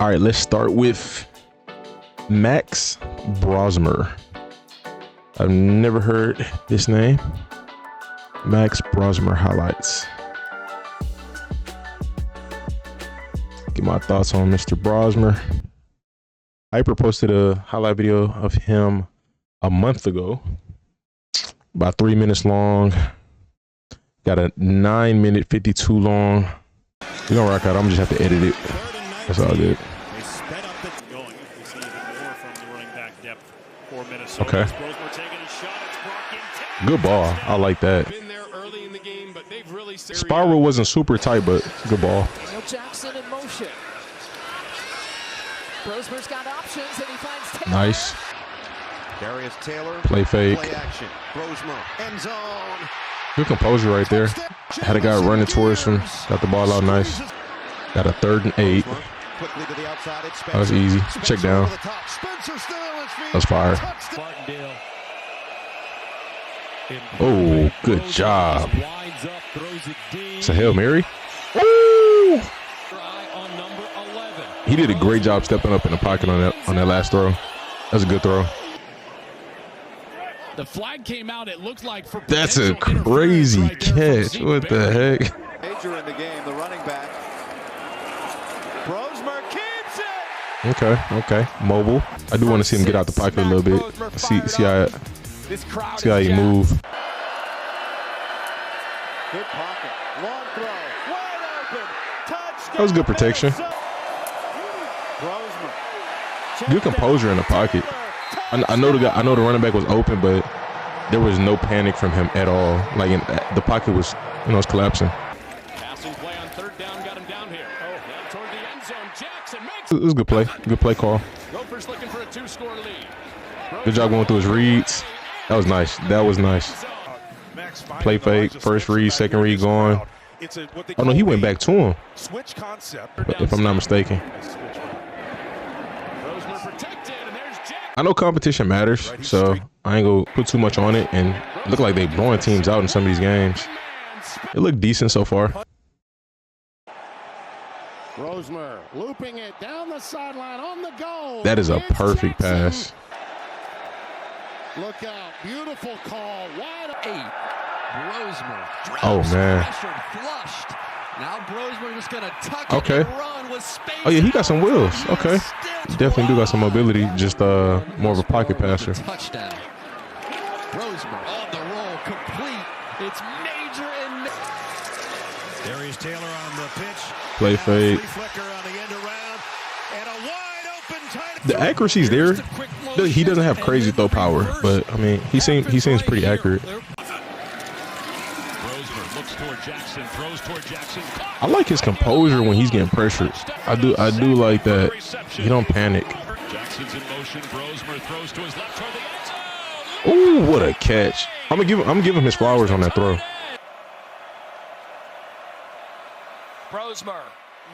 All right, let's start with Max Brosmer. I've never heard this name. Max Brosmer highlights. Get my thoughts on Mr. Brosmer. Hyper posted a highlight video of him a month ago, about 3 minutes long. Got a 9-minute 52 long. We're gonna rock out. I'm just have to edit it. That's all good. Okay. Good ball. I like that. Spiral wasn't super tight, but good ball. Jaxon in motion. Brosmer's got options and he finds Taylor. Nice. Darius Taylor. Play fake. Play action. Brosmer. End zone. Good composure right there. Had a guy running towards him. Got the ball out nice. Got a 3rd and 8. That was easy. Check down. That's fire. Oh, good job. It's a Hail Mary. Woo! He did a great job stepping up in the pocket on that last throw. That's a good throw. The flag came out. It looked like for that's a crazy catch. What the heck? Major in the game, the running back. Brosmer keeps it. Okay. Mobile. I do want to see him get out the pocket a little bit. See how he move. Good pocket. Long throw. Wide open. Touchdown. That was good protection. Good composure in the pocket. I know the running back was open, but there was no panic from him at all. Like the pocket was, it's collapsing. Passing play on 3rd down got him down here. Oh, toward the end zone. Jackson makes it was a good play. Good play call. Gophers looking for a 2-score lead. Good job going through his reads. That was nice. That was nice. Play fake. First read, second read going. Oh no, he went back to him. Switch concept. If I'm not mistaken. I know competition matters, so I ain't gonna put too much on it. And it look like they blowing teams out in some of these games. It looked decent so far. Brosmer looping it down the sideline on the goal. That is a perfect pass. Look out, beautiful call, wide 8. Brosmer. Oh man. Flushed. Now Brosmer just gonna tuck okay. it and run with space. Oh yeah, he got some wheels. Okay. Definitely do got some mobility. Just more of a pocket passer. Touchdown. Brosmer on the roll, complete. It's major and Darius Taylor on the pitch. Play fake. The accuracy's there. He doesn't have crazy throw power, but I mean, he seems pretty accurate. I like his composure when he's getting pressured. I do like that. He don't panic. Ooh, what a catch! I'm gonna give him his flowers on that throw. Brosmer,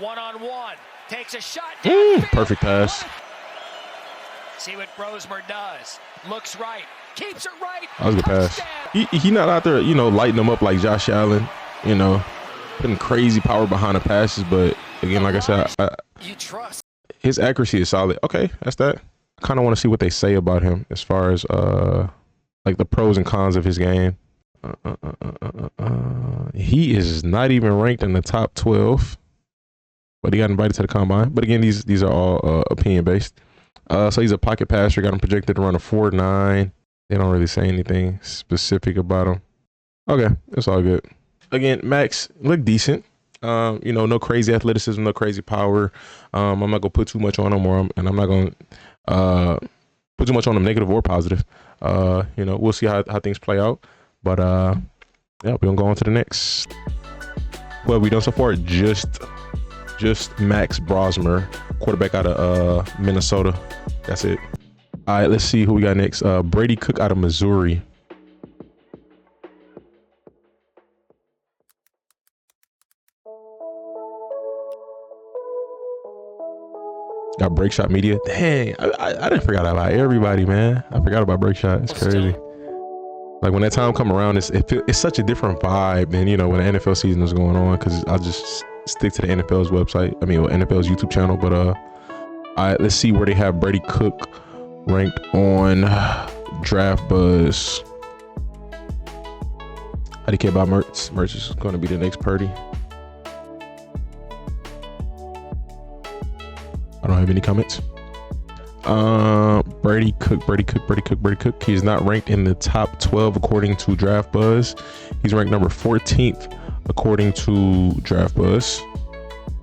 one-on-one, takes a shot. Perfect pass. See what Brosmer does. Looks right, keeps it right. That was a good pass. He not out there, lighting them up like Josh Allen, putting crazy power behind the passes. But again, like I said, you trust his accuracy is solid. Okay, that's that. I kind of want to see what they say about him as far as like the pros and cons of his game. He is not even ranked in the top 12, but he got invited to the combine. But again, these are all opinion based. So he's a pocket passer. Got him projected to run a 4.9. They don't really say anything specific about him. Okay, it's all good. Again, Max looked decent. No crazy athleticism, no crazy power. I'm not gonna put too much on him, and I'm not gonna put too much on him, negative or positive. We'll see how things play out. But yeah, we're gonna go on to the next. Well, we done so far just Max Brosmer, quarterback out of Minnesota. That's it. All right, let's see who we got next. Brady Cook out of Missouri. Got Break Shot Media. Dang, I didn't forget about everybody, man. I forgot about Break Shot. It's crazy. Like when that time come around, it's such a different vibe than when the NFL season is going on. Because I just stick to the NFL's website. NFL's YouTube channel. But All right, let's see where they have Brady Cook ranked on Draft Buzz. How do you care about Mertz? Mertz is going to be the next Purdy. I don't have any comments. Brady Cook. He's not ranked in the top 12 according to Draft Buzz. He's ranked number 14th according to Draft Buzz.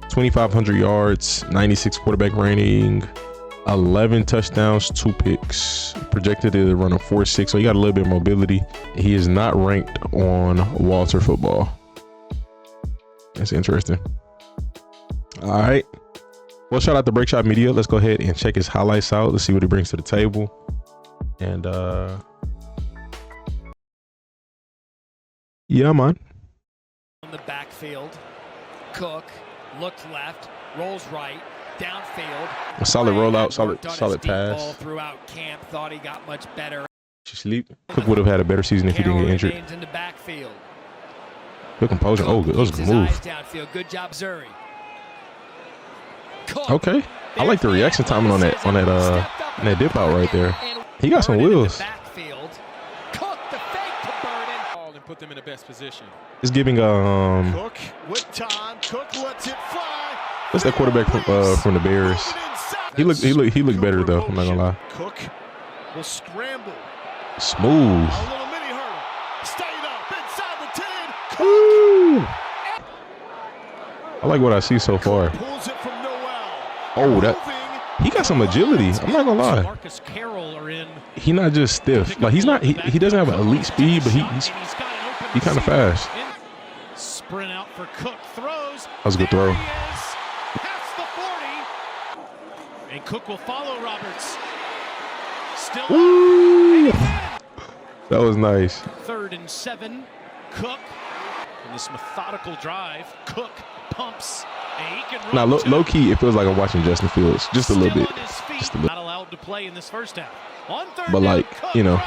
2,500 yards, 96 quarterback rating, 11 touchdowns, 2 picks. Projected to run a 4.6, so he got a little bit of mobility. He is not ranked on Walter Football. That's interesting. All right. Well, shout out to Break Shot Media. Let's go ahead and check his highlights out. Let's see what he brings to the table. And yeah, man. On the backfield, Cook looks left, rolls right, downfield. A solid rollout, solid pass. Ball throughout camp, thought he got much better. Sleep. Cook would have had a better season if he didn't get injured. In the backfield. Good composure. Oh, good. That was a good move. Downfield. Good job, Zuri. Okay, I like the reaction timing on that dip out right there. He got some wheels. Cook the fake to Burden. And put them in the best position. It's giving Cook with time. Cook lets it fly. what's that quarterback from the Bears? He looked better though. I'm not gonna lie. Cook will scramble. Smooth. A little mini hurdle. Stayed up inside the 10. Woo! I like what I see so far. Pulls it from Oh, that he got some agility. I'm not gonna lie. Marcus Carroll are in. He not just stiff. Like he's not. He doesn't have an elite speed, but he kind of fast. Sprint out for Cook. Throws. That was a good throw. Past the 40. And Cook will follow Roberts. Still. Woo! That was nice. 3rd and 7. Cook. In this methodical drive, Cook pumps. Now, low key, it feels like I'm watching Justin Fields just a little bit. Not allowed to play in this first half. On 3rd but like, you know.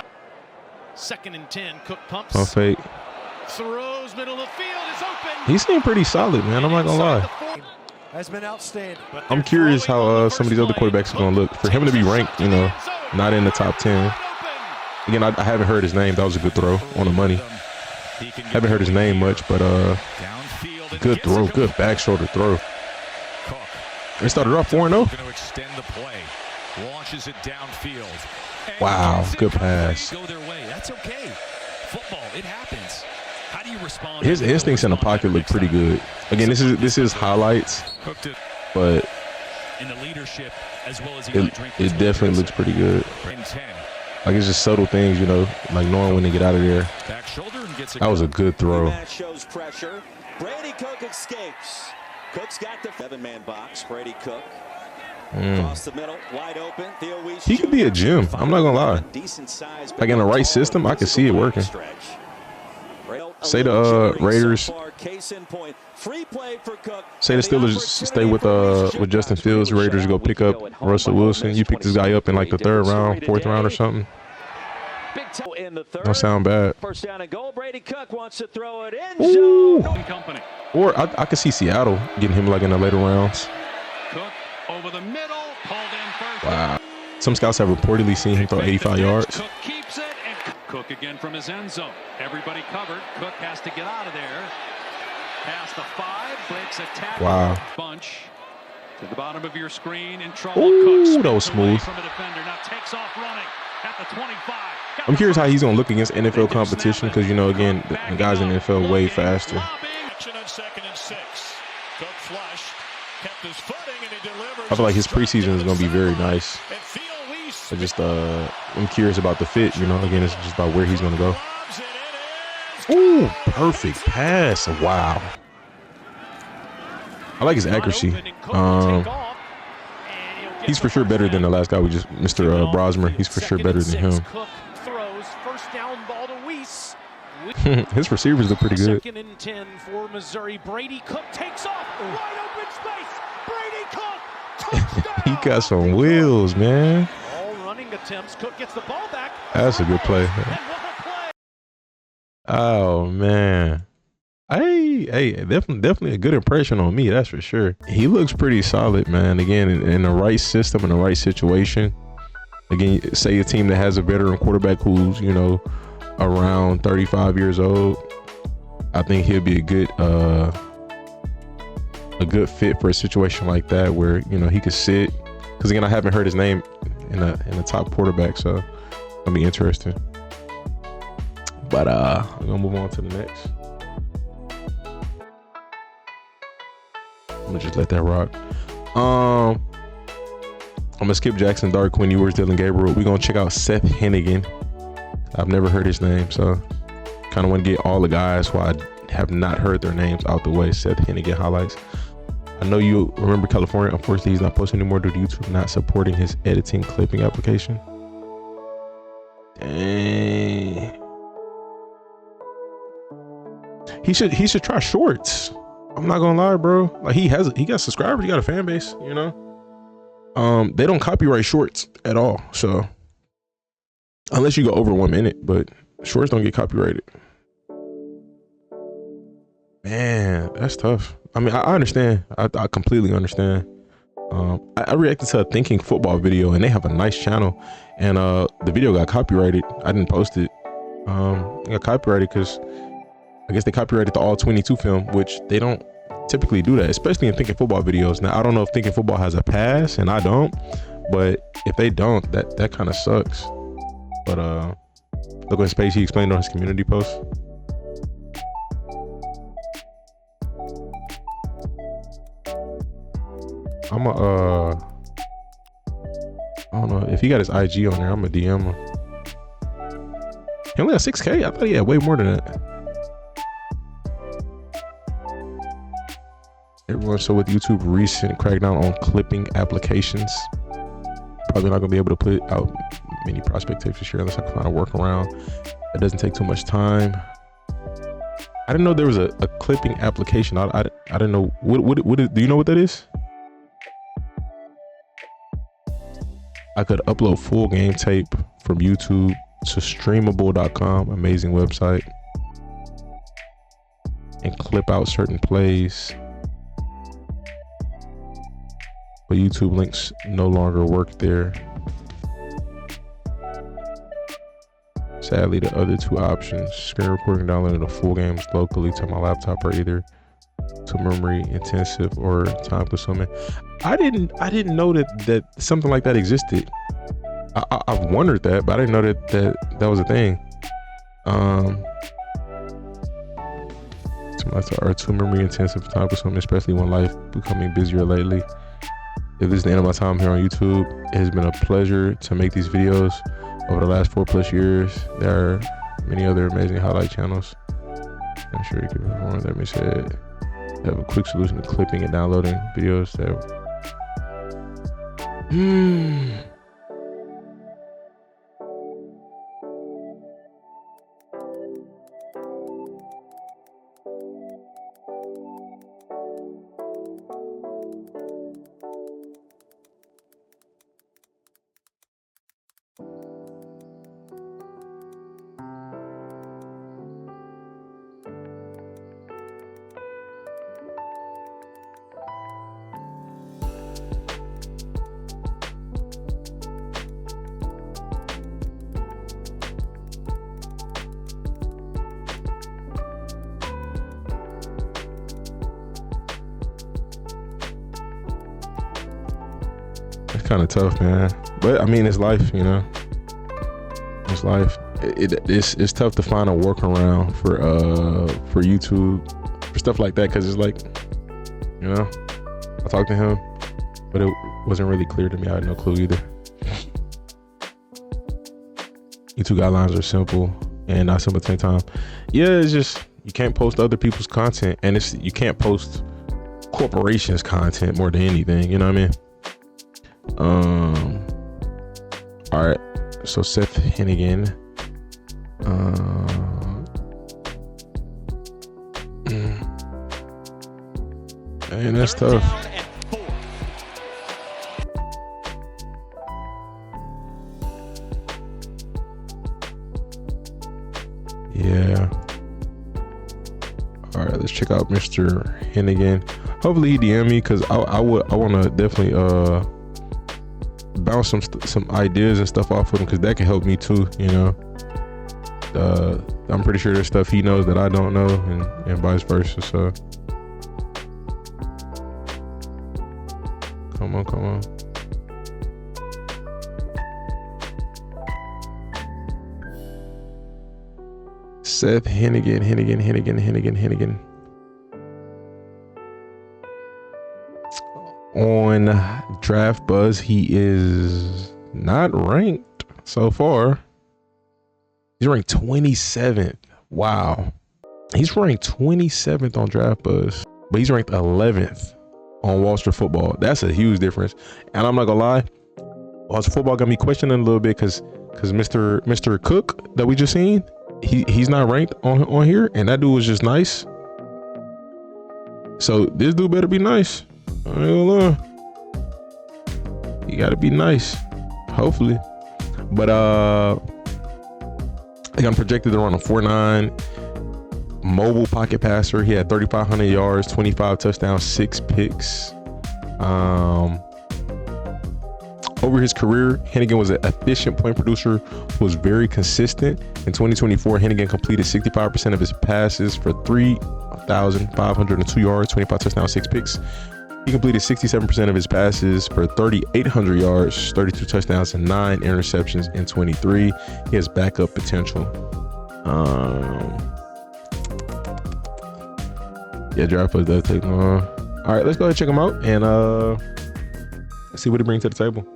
2nd and 10. Cook pumps. On fake. Throws middle of the field is open. He seemed pretty solid, man. I'm not gonna lie. has been outstanding. I'm curious how some of these other quarterbacks are gonna look. For him to be ranked, you know, not in the top 10. Again, I haven't heard his name. That was a good throw on the money. Haven't heard his name much, but good throw, good back shoulder throw. They started off 4-0. Launches it downfield. Wow, good pass. Go their way. That's okay. Football, it happens. How do you respond? His instincts in the pocket look pretty good. Again, this is highlights, but in the leadership as well as it definitely looks pretty good. Like it's just subtle things, you know, like knowing when to get out of there. That was a good throw. Shows pressure. Brady Cook escapes. Cook's got the 7-man box. Brady Cook across the middle, wide open. He could be a gym. I'm not gonna lie. Like in the right system, I could see it working. Say the Raiders. Say the Steelers stay with Justin Fields. Raiders go pick up Russell Wilson. You pick this guy up in like the 3rd round, 4th round or something. Don't sound bad. First down and goal. Brady Cook wants to throw it in zone. Or I could see Seattle getting him like in the later rounds. Cook over the middle, pulled in first. Wow. Some scouts have reportedly seen him throw 85 yards. Cook keeps it, and Cook again from his end zone. Everybody covered. Cook has to get out of there. Past the 5, breaks a tackle. Wow. Bunch to the bottom of your screen in trouble. Ooh, Cook that was smooth. from a defender. Now takes off running at the 25. I'm curious how he's gonna look against NFL competition because, you know, again, the guys in the NFL way faster. I feel like his preseason is gonna be very nice. I just I'm curious about the fit, you know. Again, it's just about where he's gonna go. Ooh, perfect pass. Wow. I like his accuracy. He's for sure better than the last guy we just, Mr. Brosmer. He's for sure better than him. His receivers look pretty good. 2nd and 10 for Missouri. Brady Cook takes off. Wide open space. Brady Cook. He got some wheels, man. All running attempts. Cook gets the ball back. That's a good play. Oh, man. Hey, definitely a good impression on me. That's for sure. He looks pretty solid, man. Again, in the right system, in the right situation. Again, say a team that has a veteran quarterback who's, you know, around 35 years old. I think he'll be a good fit for a situation like that where, you know, he could sit. Because again, I haven't heard his name in the top quarterback, so it'll be interesting. But I'm gonna move on to the next. I'm gonna just let that rock. I'm gonna skip Jaxon Dart, Quin Ewers, Dillon Gabriel. We're gonna check out Seth Henigan. I've never heard his name, so kind of want to get all the guys who I have not heard their names out the way. Seth Henigan highlights. I know you remember California. Unfortunately, he's not posting anymore due to YouTube not supporting his editing clipping application. Dang. He should try shorts. I'm not gonna lie, bro. Like he got subscribers, he got a fan base, you know. They don't copyright shorts at all, so unless you go over 1 minute, but shorts don't get copyrighted. Man, that's tough. I mean, I understand. I completely understand. I reacted to a Thinking Football video, and they have a nice channel, and the video got copyrighted. I didn't post it. It got copyrighted because I guess they copyrighted the all 22 film, which they don't typically do that, especially in Thinking Football videos. Now, I don't know if Thinking Football has a pass, and I don't, but if they don't, that kind of sucks. But look at his page. He explained on his community post. I don't know if he got his IG on there. I'm a DM him. He only got 6K. I thought he had way more than that. Everyone, so with YouTube recent crackdown on clipping applications, probably not gonna be able to put out many prospect tapes this year unless I can find a workaround. It doesn't take too much time. I didn't know there was a clipping application. I didn't know what do you know what that is? I could upload full game tape from YouTube to streamable.com, amazing website, and clip out certain plays. But YouTube links no longer work there. Sadly, the other two options, screen recording, downloading the full games locally to my laptop, are either too memory intensive or time consuming. I didn't know that something like that existed. I've wondered that, but I didn't know that was a thing. Are too memory intensive, time consuming, especially when life becoming busier lately. If this is the end of my time here on YouTube, it has been a pleasure to make these videos over the last 4+ years. There are many other amazing highlight channels. I'm sure you can perform. That being said, have a quick solution to clipping and downloading videos that kind of tough, man. But I mean, it's life, you know. It's life. It's tough to find a workaround for YouTube for stuff like that, because it's like, you know, I talked to him, but it wasn't really clear to me. I had no clue either. YouTube guidelines are simple and not simple at the same time. Yeah, it's just you can't post other people's content, and you can't post corporations' content more than anything. You know what I mean? All right, so Seth Henigan, man, that's tough. Yeah. All right, let's check out Mr. Henigan. Hopefully he DM me, because I want to definitely bounce some ideas and stuff off of him, because that can help me too, you know. I'm pretty sure there's stuff he knows that I don't know, and vice versa. So come on. Seth Henigan. On Draft Buzz, he is not ranked so far. He's ranked 27th. Wow. He's ranked 27th on Draft Buzz, but he's ranked 11th on Wall Street Football. That's a huge difference. And I'm not gonna lie, Wall Street Football got me questioning a little bit, because Mr. Cook that we just seen, he's not ranked on here, and that dude was just nice. So this dude better be nice. I ain't gonna lie. He gotta be nice, hopefully. But I think I'm projected to run a 4.9 mobile pocket passer. He had 3,500 yards, 25 touchdowns, 6 picks. Over his career, Henigan was an efficient point producer who was very consistent. In 2024, Henigan completed 65% of his passes for 3,502 yards, 25 touchdowns, 6 picks. He completed 67% of his passes for 3,800 yards, 32 touchdowns, and 9 interceptions in 23. He has backup potential. Yeah, Draft Buzz does take long. All right, let's go ahead and check him out, and let's see what he brings to the table.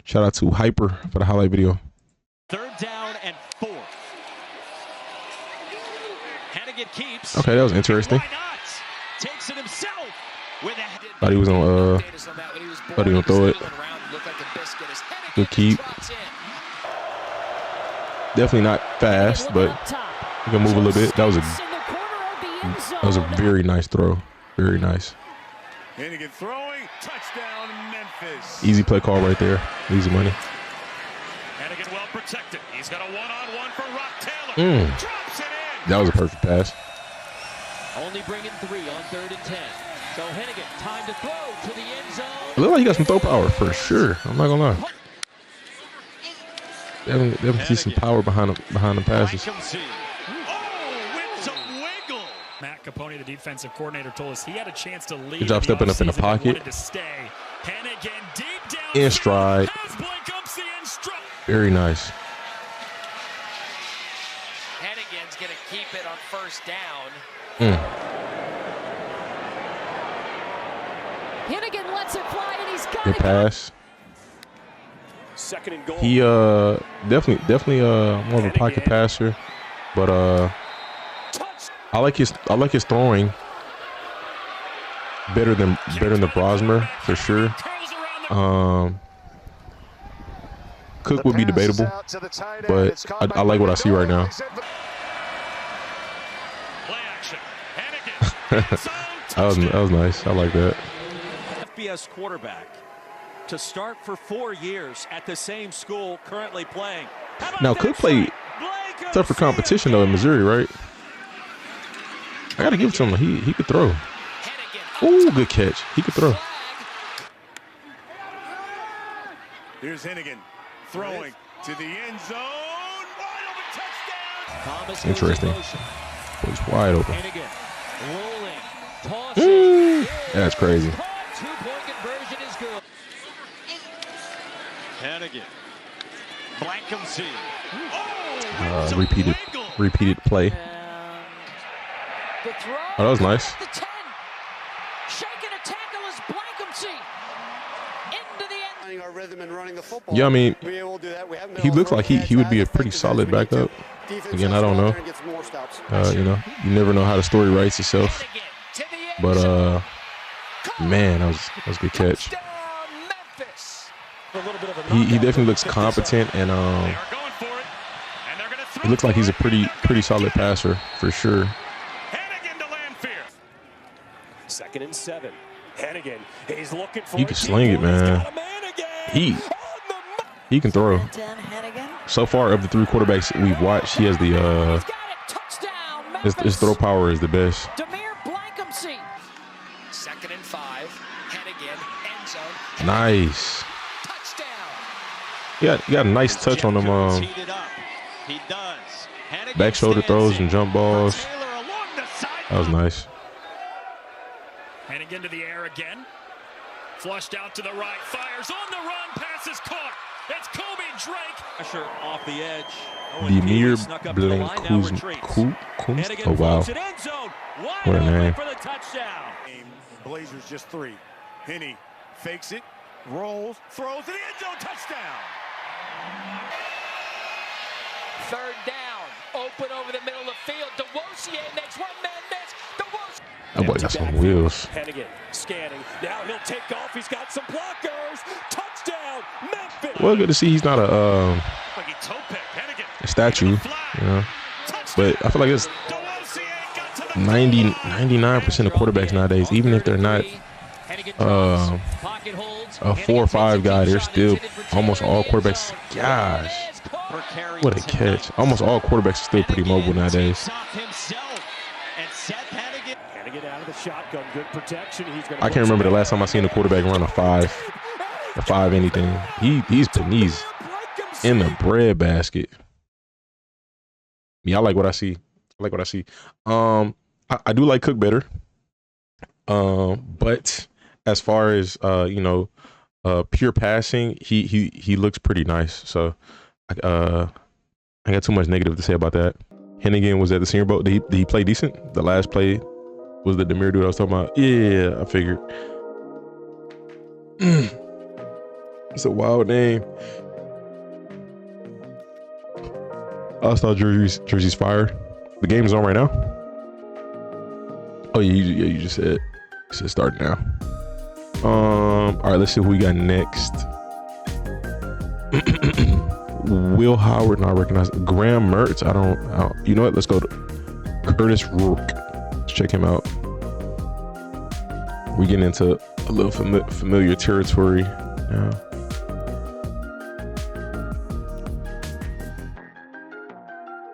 Shout out to Hyper for the highlight video. 3rd down and 4. Henigan keeps. Okay, that was interesting. Why not? Takes it himself with a Thought he was gonna throw it. Good keep. Definitely not fast, but he can move a little bit. That was a very nice throw. Very nice. Henigan throwing, touchdown Memphis. Easy play call right there. Easy money. Henigan well protected. He's got a one-on-one for Rock Taylor. Drops it in. That was a perfect pass. Only bringing 3 on 3rd and 10. So Henigan, time to throw to the end zone. It looked like he got some throw power for sure. I'm not gonna lie. Definitely see some power behind the passes. Matt Capone, the defensive coordinator, told us he had a chance to lead. Good job stepping up in the pocket. In stride. Very nice. Henigan's going to keep it on 1st down. Henigan lets it fly, and he's got good pass. 2nd and goal. He definitely more of a pocket passer, but I like his throwing better than Brosmer for sure. Cook would be debatable, but I like what I see right now. that was nice. I like that. FBS quarterback to start for 4 years at the same school, currently playing. Now Cook played tougher competition though in Missouri, right? I gotta give it to him. He could throw. Ooh, good catch. He could throw. Here's Henigan throwing to the end zone. Wide open touchdown. Interesting. He's wide open. Rolling, tossing. That's crazy. 2-point conversion is good. Henigan. Blankenship. Repeated play. Oh, that was nice. The 10. Shaking a tackle is Blankenship. Into the end. Our rhythm and running the football. Yeah, I mean, We able to do that. We haven't been he able looks to like throw he would be a pretty solid backup. Again, I don't know. You know, you never know how the story writes itself. But man, that was a good catch. He definitely looks competent, and he looks like he's a pretty solid passer for sure. 2nd and 7. Henigan, he's looking for. He can sling it, man. He can throw. So far, of the 3 quarterbacks we've watched, he has the His throw power is the best. Second and 5. Henigan, end zone. Nice. Touchdown. You got a nice touch on them. He does. Back shoulder throws and jump balls. That was nice. Henigan to the air again. Flushed out to the right. Fires on the run. Pass is caught. It's Kobe Drake. Pressure off the edge. Demir Blank. Oh, wow. What a name. For the touchdown. Blazers just 3. Henny fakes it, rolls, throws in the end zone, touchdown. Third down. Open over the middle of the field. DeWosier makes one man miss. DeWosier. That boy got some wheels. Henigan scanning. Now he'll take off. He's got some blockers. Touchdown, Memphis. Well, good to see he's not a statue, you know. But I feel like it's 99% of quarterbacks nowadays, even if they're not a 4 or 5 guy, they're still almost all quarterbacks. Gosh, what a catch! Almost all quarterbacks are still pretty mobile nowadays. I can't remember the last time I seen a quarterback run a 5 anything. He's putting these in the bread basket. Yeah, I like what I see. I do like Cook better. But as far as pure passing, he looks pretty nice. So I got too much negative to say about that. Henigan was at the Senior Bowl. Did he play decent? The last play was the Demir dude I was talking about. Yeah, I figured. It's a wild name. All-Star jerseys fire. The game's on right now. Oh yeah, you just said it's starting now. All right, let's see who we got next. Will Howard, not recognized. Graham Mertz, I don't. You know what? Let's go to Kurtis Rourke. Let's check him out. We're getting into a little familiar territory now.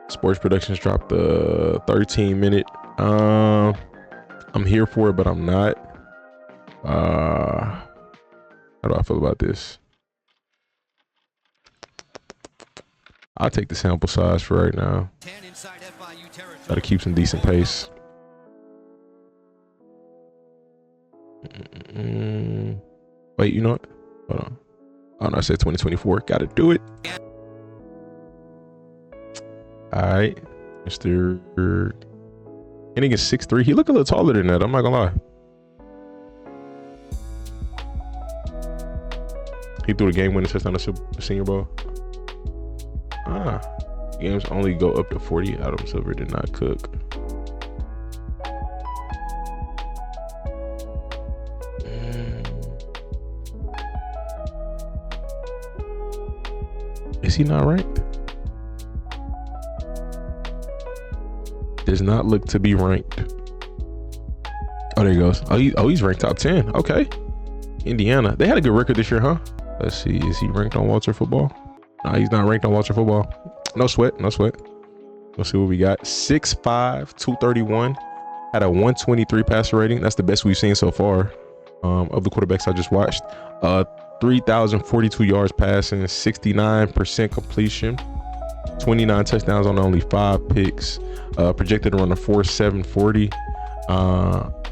Sports Productions dropped the 13-minute. I'm here for it, but I'm not. How do I feel about this? I'll take the sample size for right now. Gotta keep some decent pace. Wait, you know what? Hold on. Oh no, I said 2024. Gotta do it. All right, Mr. Henigan 6'3". He look a little taller than that. I'm not gonna lie. He threw the game-winning touchdown to the Senior Bowl. Games only go up to 40. Adam Silver did not cook. Is he not ranked? Does not look to be ranked. Oh, there he goes. Oh, he's ranked top 10. Okay. Indiana. They had a good record this year, huh? Let's see. Is he ranked on Walter Football? No, he's not ranked on Walter Football. No sweat. Let's see what we got. 6'5", 231. Had a 123 passer rating. That's the best we've seen so far of the quarterbacks I just watched. 3,042 yards passing, 69% completion, 29 touchdowns on only 5 picks. Projected to run a 4.740.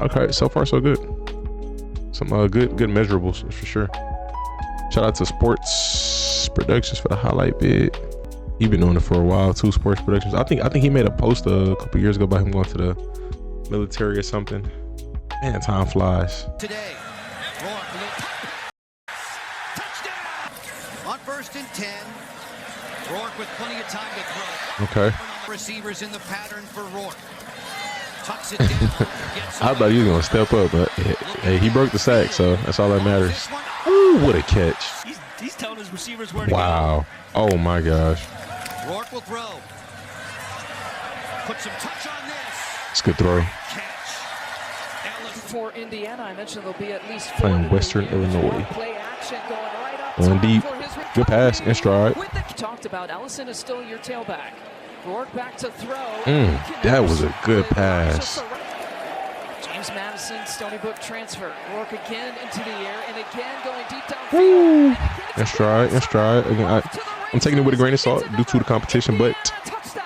Okay, so far so good. Some good measurables for sure. Shout out to Sports Productions for the highlight bid. He's been doing it for a while too. Sports Productions. I think he made a post a couple years ago about him going to the military or something. Man, time flies. Today, touchdown on 1st and 10. Rourke with plenty of time to throw. Okay. Receivers in the pattern for Rourke. Tucks it down. I thought he was gonna step up, but hey, he broke the sack, so that's all that matters. Ooh, what a catch! He's telling his receivers where to go. Oh my gosh. Rourke will throw. Put some touch on this. It's a good throw. For Indiana, I mentioned there'll be at least 4 playing Western Illinois. Play action going right up going deep. Good pass in stride. Talked about Ellison is still your tailback. Rourke back to throw. That was a good pass. James Madison, Stony Brook transfer. Rourke again into the air and again going deep downfield. Let's try it. Let's try it. Again, I'm taking it with a grain of salt due to the competition, but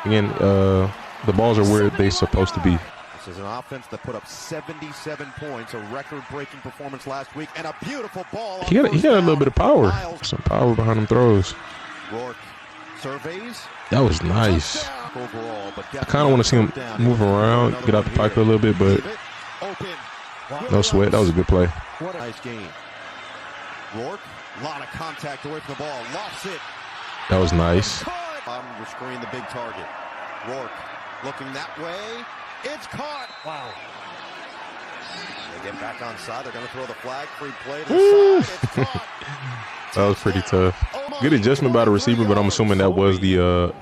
again, the balls are where they're supposed to be. This is an offense that put up 77 points, a record-breaking performance last week, and a beautiful ball. He got a little bit of power. Some power behind them throws. Rourke surveys. That was nice. Overall, but I kind of want to see him move around, get out the pocket a little bit, but no sweat. That was a good play. What a nice game. Rourke, a lot of contact away from the ball. Lofts it. That was nice. Bottom of the screen, the big target. Rourke looking that way. It's caught. Wow. They get back on side. They're going to throw the flag. Free play to the side. It's caught. That was pretty tough. Good adjustment by the receiver, but I'm assuming that was the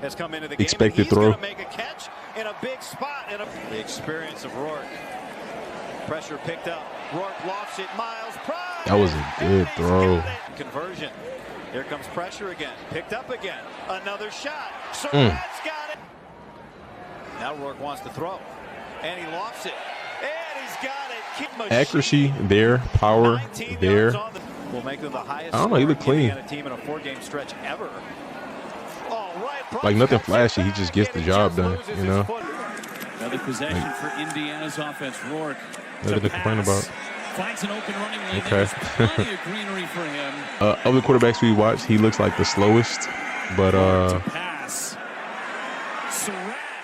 expected throw. Make a catch in a big spot. The experience of Rourke. Pressure picked up. Rourke lofts it. Miles Price. That was a good throw. Conversion. Here comes pressure again. Picked up again. Another shot. Surratt's got it. Now Rourke wants to throw. And he lofts it. And he's got it. Accuracy there, power there. Will make them the highest. I don't know, he looked clean. Team in a 4-game stretch ever. Like nothing flashy, he just gets the job done, you know. Another possession for Indiana's offense. Rourke. Nothing to complain about. Finds an open running lane. Okay. Plenty of greenery for him. Of the quarterbacks we watched, he looks like the slowest, but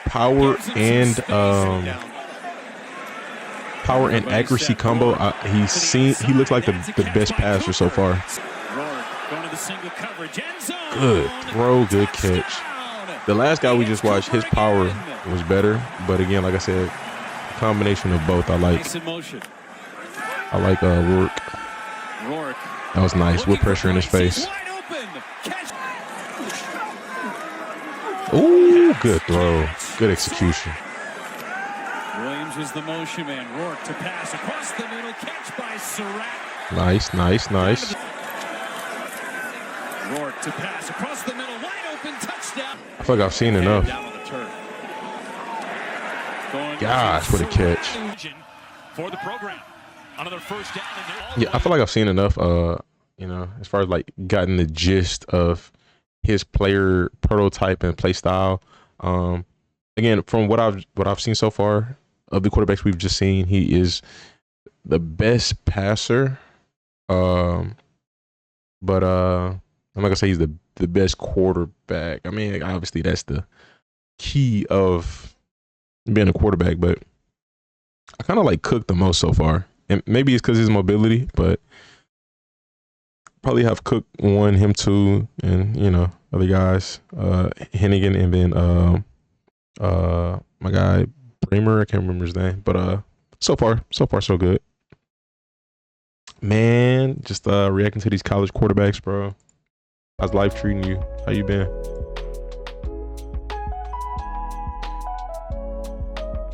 power and accuracy combo. He looks like the best passer so far. Good throw, good catch. The last guy we just watched, his power was better, but again, like I said, a combination of both. I like Rourke. That was nice with pressure in his face. Ooh, good throw, good execution. Williams was the motion man. Rourke to pass across the middle, catch by Surratt. Nice. Rourke to pass across the middle, wide open, touchdown. I feel like I've seen enough. Gosh, what a catch. For the program. Another first down. Yeah, I feel like I've seen enough, you know, as far as like gotten the gist of his player prototype and play style. Again, from what I've seen so far of the quarterbacks we've just seen, he is the best passer. But I'm not gonna say he's the best quarterback. I mean, obviously that's the key of being a quarterback, but I kind of like Cook the most so far. And maybe it's because his mobility, but probably have Cook 1, him 2, and you know, other guys, Henigan, and then my guy Brosmer, I can't remember his name, but so far so good. Man, just reacting to these college quarterbacks, bro. How's life treating you? How you been?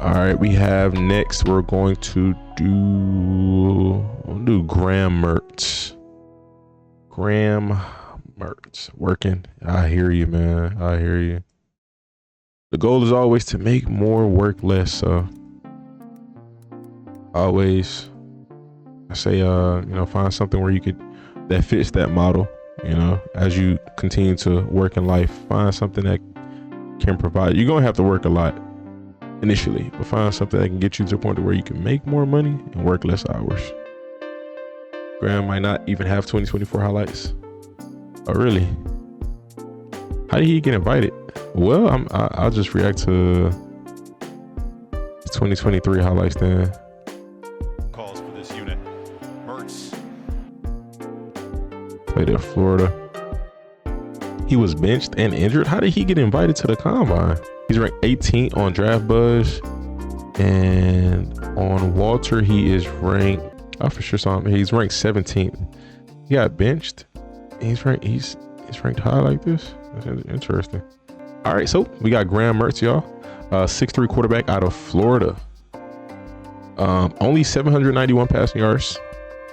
All right, we have next. We're going to do Graham Mertz. Graham Mertz working. I hear you, man. I hear you. The goal is always to make more, work less. So always, I say, you know, find something where you could that fits that model. You know, as you continue to work in life, find something that can provide. You're gonna have to work a lot initially, but find something that can get you to the point where you can make more money and work less hours. Graham might not even have 2024 highlights. Oh, really? How did he get invited? Well, I'll just react to 2023 highlights then. Calls for this unit. Mertz. Played at Florida. He was benched and injured. How did he get invited to the combine? He's ranked 18th on Draft Buzz, and on Walter he is ranked. I for sure saw him. He's ranked 17th. He got benched. He's ranked high like this. That's interesting. All right, so we got Graham Mertz, y'all. 6'3" quarterback out of Florida. Only 791 passing yards,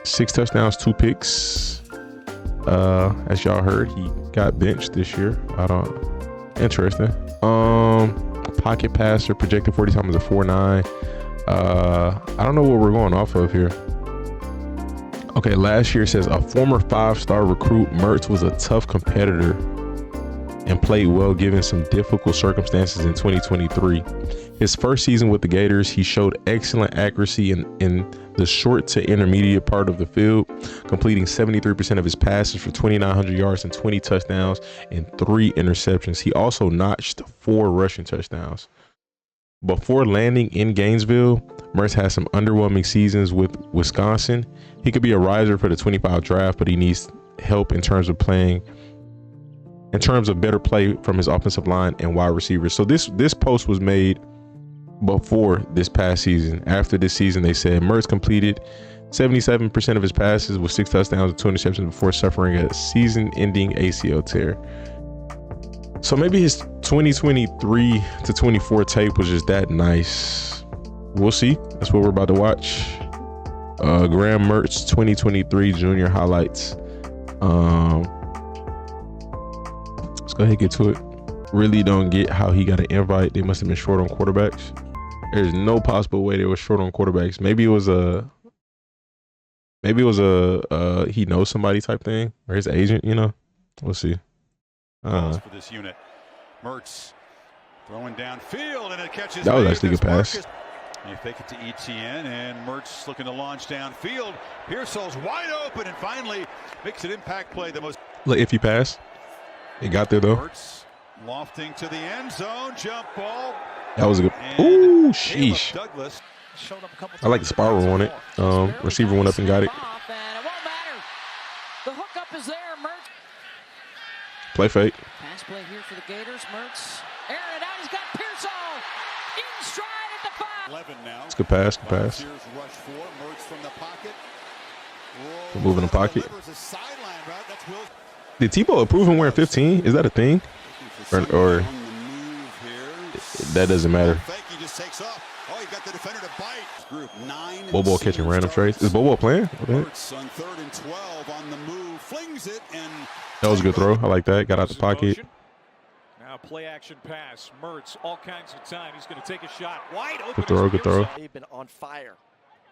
6 touchdowns, 2 picks. As y'all heard, he got benched this year. Interesting. Pocket passer, projected 40 times is a 4.9. I don't know what we're going off of here. Okay, last year says a former 5-star recruit, Mertz was a tough competitor and played well given some difficult circumstances in 2023. His first season with the Gators, he showed excellent accuracy in the short to intermediate part of the field, completing 73% of his passes for 2,900 yards and 20 touchdowns and 3 interceptions. He also notched 4 rushing touchdowns. Before landing in Gainesville, Mertz had some underwhelming seasons with Wisconsin. He could be a riser for the 25 draft, but he needs help in terms of better play from his offensive line and wide receivers. So this post was made before this past season. After this season, they said Mertz completed 77% of his passes with 6 touchdowns and 2 interceptions before suffering a season-ending ACL tear. So maybe his 2023 to 24 tape was just that nice. We'll see. That's what we're about to watch. Graham Mertz 2023 junior highlights. Let's go ahead and get to it. Really don't get how he got an invite. They must have been short on quarterbacks. There's no possible way they were short on quarterbacks. Maybe it was a he knows somebody type thing, or his agent, you know. We'll see. For this unit, Mertz throwing downfield and it catches. That was actually a good pass. You fake it to Etienne and Mertz looking to launch downfield. Pearsall's wide open and finally makes an impact play. The most iffy pass. It got there though. Mertz lofting to the end zone, jump ball. That was a good. Ooh, sheesh. I like the spiral on it. Receiver went up and got it. The hookup is there, Mertz. Play fake. Pass play here for the Gators. Mertz. Aaron out. He's got Pearsall in stride at the 5. 11 now. It's a good pass. Good pass. Moving the pocket. Did Tebow approve him wearing 15? Is that a thing? Or that doesn't matter. Bobo catching random trades. Is Bobo playing? Okay. That was a good throw. I like that. Got out the pocket. Now play action pass. Mertz, all kinds of time. He's going to take a shot. Wide open. Good throw. Good throw. They've been on fire.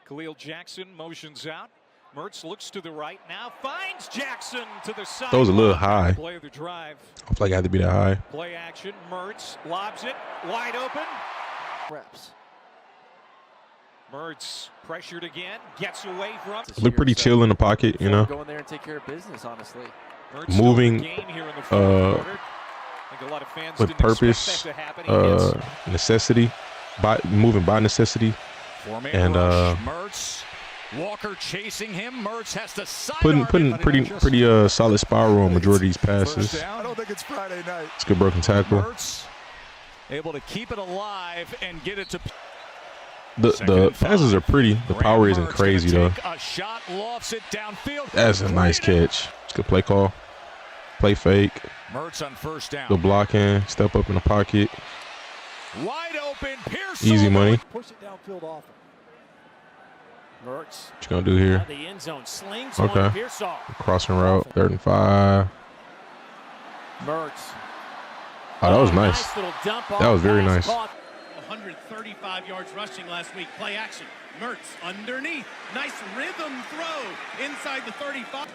Khalil Jackson motions out. Mertz looks to the right. Now finds Jackson to the side. That was a little high. Play of the drive. I feel like I had to be that high. Play action. Mertz lobs it. Wide open. Reps. Mertz pressured again. Gets away from. Look pretty chill in the pocket, you know. Go in there and take care of business, honestly. Moving with purpose, necessity, moving by necessity, and Mertz, Walker chasing him. Mertz has to putting pretty solid spiral on majority of these passes. I don't think it's Friday night. It's a good broken tackle. Mertz able to keep it alive and get it to. The passes are pretty. The power isn't crazy though. That's a nice catch. It's a good play call. Play fake. Mertz on first down. Good blocking. Step up in the pocket. Wide open. Pearson. Easy money. Push it downfield often. Mertz. What you gonna do here? The end zone slings okay. Crossing route. 3rd and 5. Mertz. Oh, that was nice. That was very nice. 135 yards rushing last week. Play action. Mertz underneath. Nice rhythm throw inside the 35.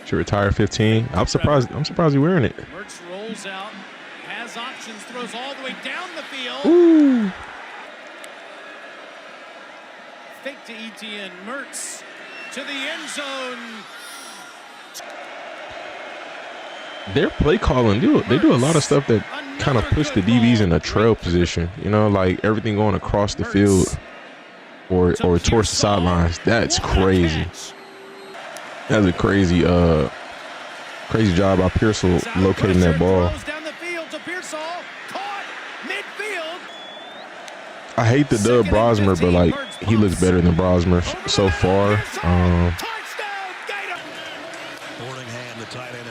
Should retire 15. I'm surprised he's wearing it. Mertz rolls out, has options, throws all the way down the field. Ooh. Fake to Etienne. Mertz to the end zone. Their play calling, they do a lot of stuff that kind of push the DBs in a trail position. You know, like everything going across the field or towards the sidelines. That's crazy. That's a crazy job by Pearsall locating that ball. I hate the dub Brosmer, but like he looks better than Brosmer so far.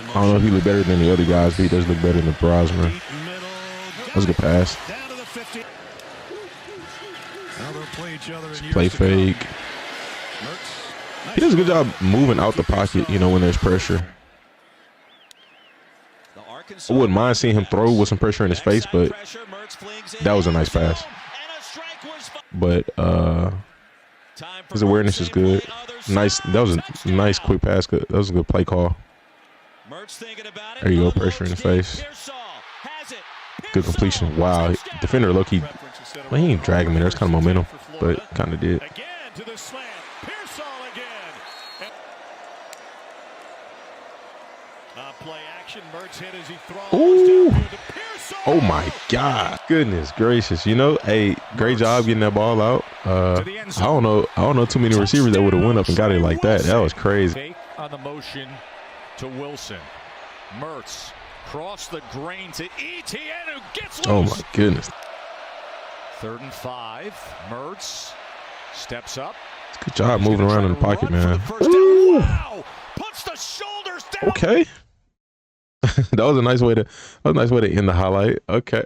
I don't know if he looks better than the other guys, but he does look better than Brosmer. That was a good pass. Play fake. He does a good job moving out the pocket, you know, when there's pressure. I wouldn't mind seeing him throw with some pressure in his face, but that was a nice pass. But his awareness is good. Nice. That was a nice quick pass. That was a good play call. There you go. Pressure in the face. Good completion. Wow. Defender low-key. Well, he ain't dragging me. There's kind of momentum, but kind of did. Ooh. Oh my God. Goodness gracious. You know, hey, great job getting that ball out. I don't know too many receivers that would have went up and got it like that. That was crazy. On the motion to Wilson. Mertz cross the grain to Etienne, who gets loose. Oh my goodness. 3rd and 5. Mertz steps up. Good job moving around in the pocket, man. Wow. Puts the shoulders down. Okay. that was a nice way to end the highlight. Okay.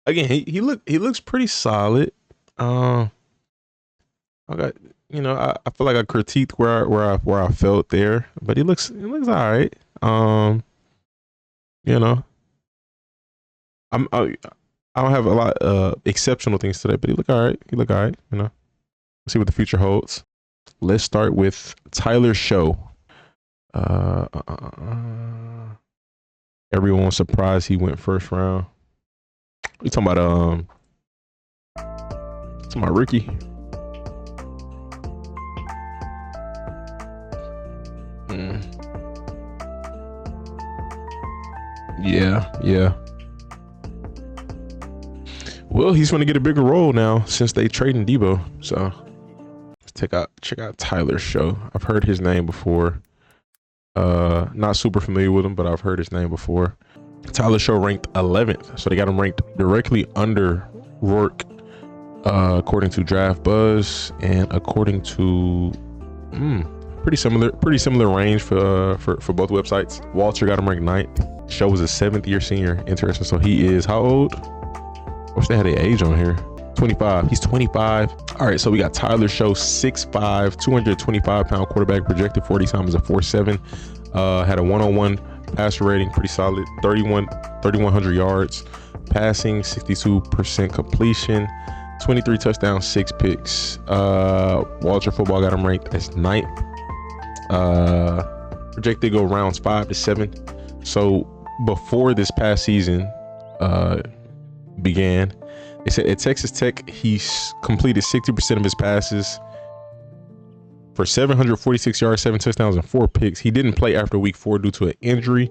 Again, he looks pretty solid. I got, you know, I feel like I critiqued where I felt there, but he looks all right. You know, I don't have a lot of exceptional things today, but he look all right. You know, let's see what the future holds. Let's start with Tyler Shough. Everyone was surprised he went first round. We talking about Ricky. Yeah. Well, he's going to get a bigger role now since they trading Debo. So let's check out Tyler Shough. I've heard his name before. Not super familiar with him, but I've heard his name before. Tyler Shough ranked 11th, so they got him ranked directly under Rourke, according to Draft Buzz, and according to pretty similar range for both websites. Walter got him ranked 9th. Shough was a 7th-year senior. Interesting. So he is how old? I wish they had their age on here. 25. He's 25. All right, so we got Tyler Shough, 6'5", 225-pound quarterback, projected 40 times a 4.7. Had a 101 passer rating, pretty solid. 3,100 yards, passing, 62% completion, 23 touchdowns, 6 picks. Walter Football got him ranked as 9th. Projected to go rounds 5 to 7. So before this past season began, they said at Texas Tech, he's completed 60% of his passes for 746 yards, 7 touchdowns, and 4 picks. He didn't play after week 4 due to an injury.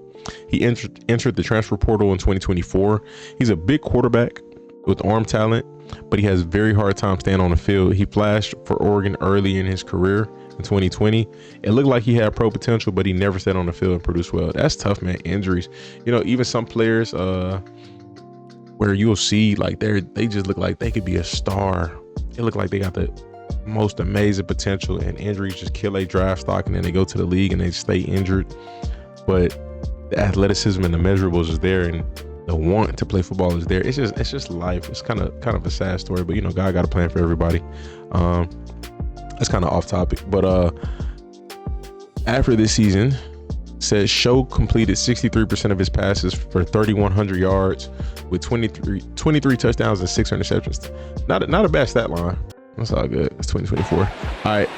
He entered the transfer portal in 2024. He's a big quarterback with arm talent, but he has very hard time staying on the field. He flashed for Oregon early in his career in 2020. It looked like he had pro potential, but he never stayed on the field and produced well. That's tough, man. Injuries. You know, even some players, where you'll see like they just look like they could be a star. They look like they got the most amazing potential, and injuries just kill a draft stock, and then they go to the league and they stay injured. But the athleticism and the measurables is there, and the want to play football is there. It's just life. It's kind of a sad story, but you know, God got a plan for everybody. That's kind of off topic, but after this season, says Shough completed 63% of his passes for 3,100 yards with 23 touchdowns and 6 interceptions. Not a bad stat line. That's all good. It's 2024. All right,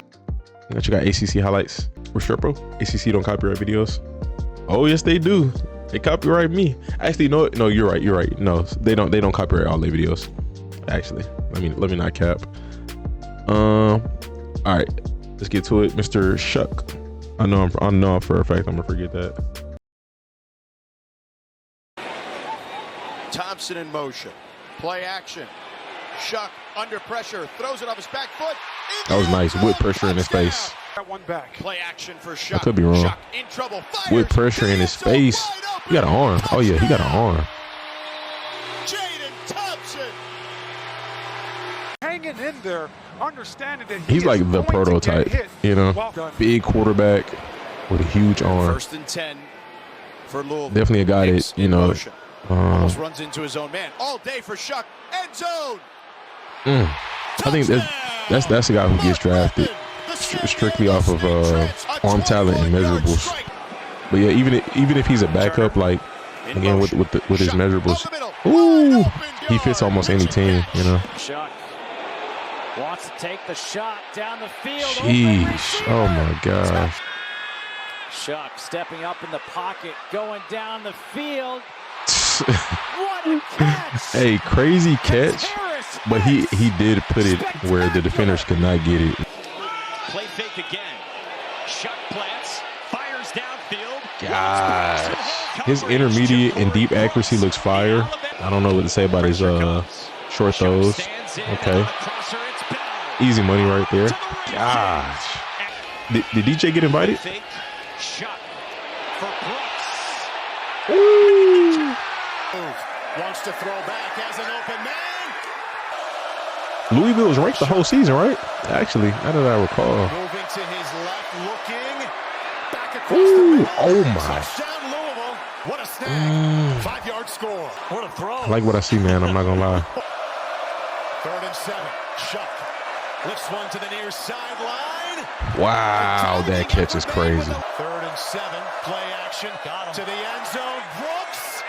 you got ACC highlights. We're Sherpo. ACC don't copyright videos. Oh yes, they do. They copyright me. Actually, no, you're right. No, they don't copyright all their videos. Actually, let me not cap. All right, let's get to it. Mr. Shough. I know for a fact I'm gonna forget that. Thompson in motion. Play action. Shough under pressure. Throws it off his back foot. That was nice. With pressure in his face. Got one back. Play action for Shough. I could be wrong. Shough in trouble. With pressure in his face. He got an arm. Oh yeah, he got an arm. Jaden Thompson. Hanging in there, understanding that he's like the prototype, you know, big quarterback with a huge arm. 1st and 10 for Louisville. Definitely a guy that, you know, almost runs into his own man. All day for Shough. End zone. I think that's the guy who gets drafted strictly off of arm talent and measurables. But yeah, even if he's a backup, like again with his measurables, ooh, he fits almost any team, you know. Shough wants to take the shot down the field. Sheesh! Oh my gosh. Shough stepping up in the pocket, going down the field. What a catch! Hey, crazy catch, but he did put it where the defenders could not get it. Play fake again. Shough plants, fires downfield. Gosh, his intermediate and deep accuracy looks fire. I don't know what to say about his short throws. Okay, easy money right there. Gosh, did DJ get invited? Ooh. Wants to throw back as an open man. Louisville was ranked the whole season, right? Actually, how did I recall? Moving to his left, looking back across Ooh, the oh my. Touchdown Louisville. What a snag. 5-yard score. What a throw. I like what I see, man. I'm not gonna lie. 3rd and 7. Shough lifts one to the near sideline. Wow, that catch is crazy. 3rd and 7. Play action to the end zone. Brooks.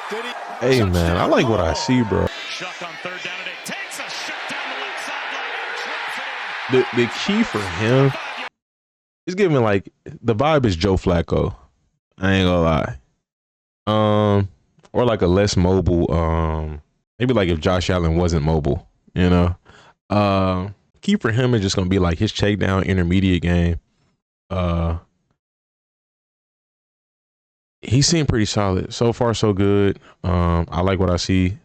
Did he? Hey man, I like what I see, bro. Shough on 3rd down and 8. Takes a shot down the left sideline and trips it in. The key for him is giving like the vibe is Joe Flacco. I ain't gonna lie. Or like a less mobile. Maybe like if Josh Allen wasn't mobile, you know. Key for him is just gonna be like his check down intermediate game. He seemed pretty solid so far, so good. I like what I see.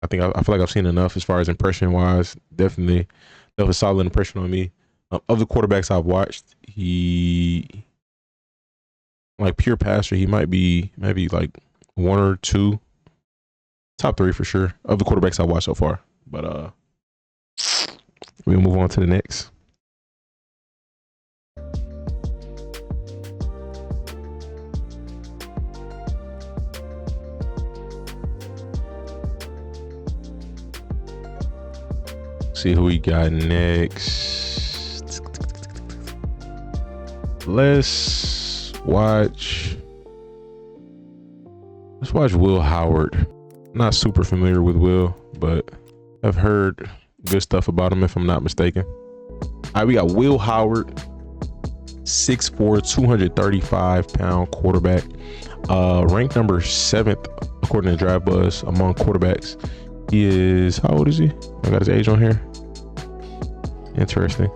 I feel like I've seen enough as far as impression wise. Definitely left a solid impression on me. Of the quarterbacks I've watched, he like pure passer. He might be maybe like 1 or 2, top 3 for sure of the quarterbacks I've watched so far. But we'll move on to the next. See who we got next. Let's watch Will Howard. Not super familiar with Will, but I've heard good stuff about him if I'm not mistaken. All right, we got Will Howard, 6'4", 235-pound quarterback. Ranked number 7th according to Draft Buzz among quarterbacks. He is, how old is he? I got his age on here. Interesting.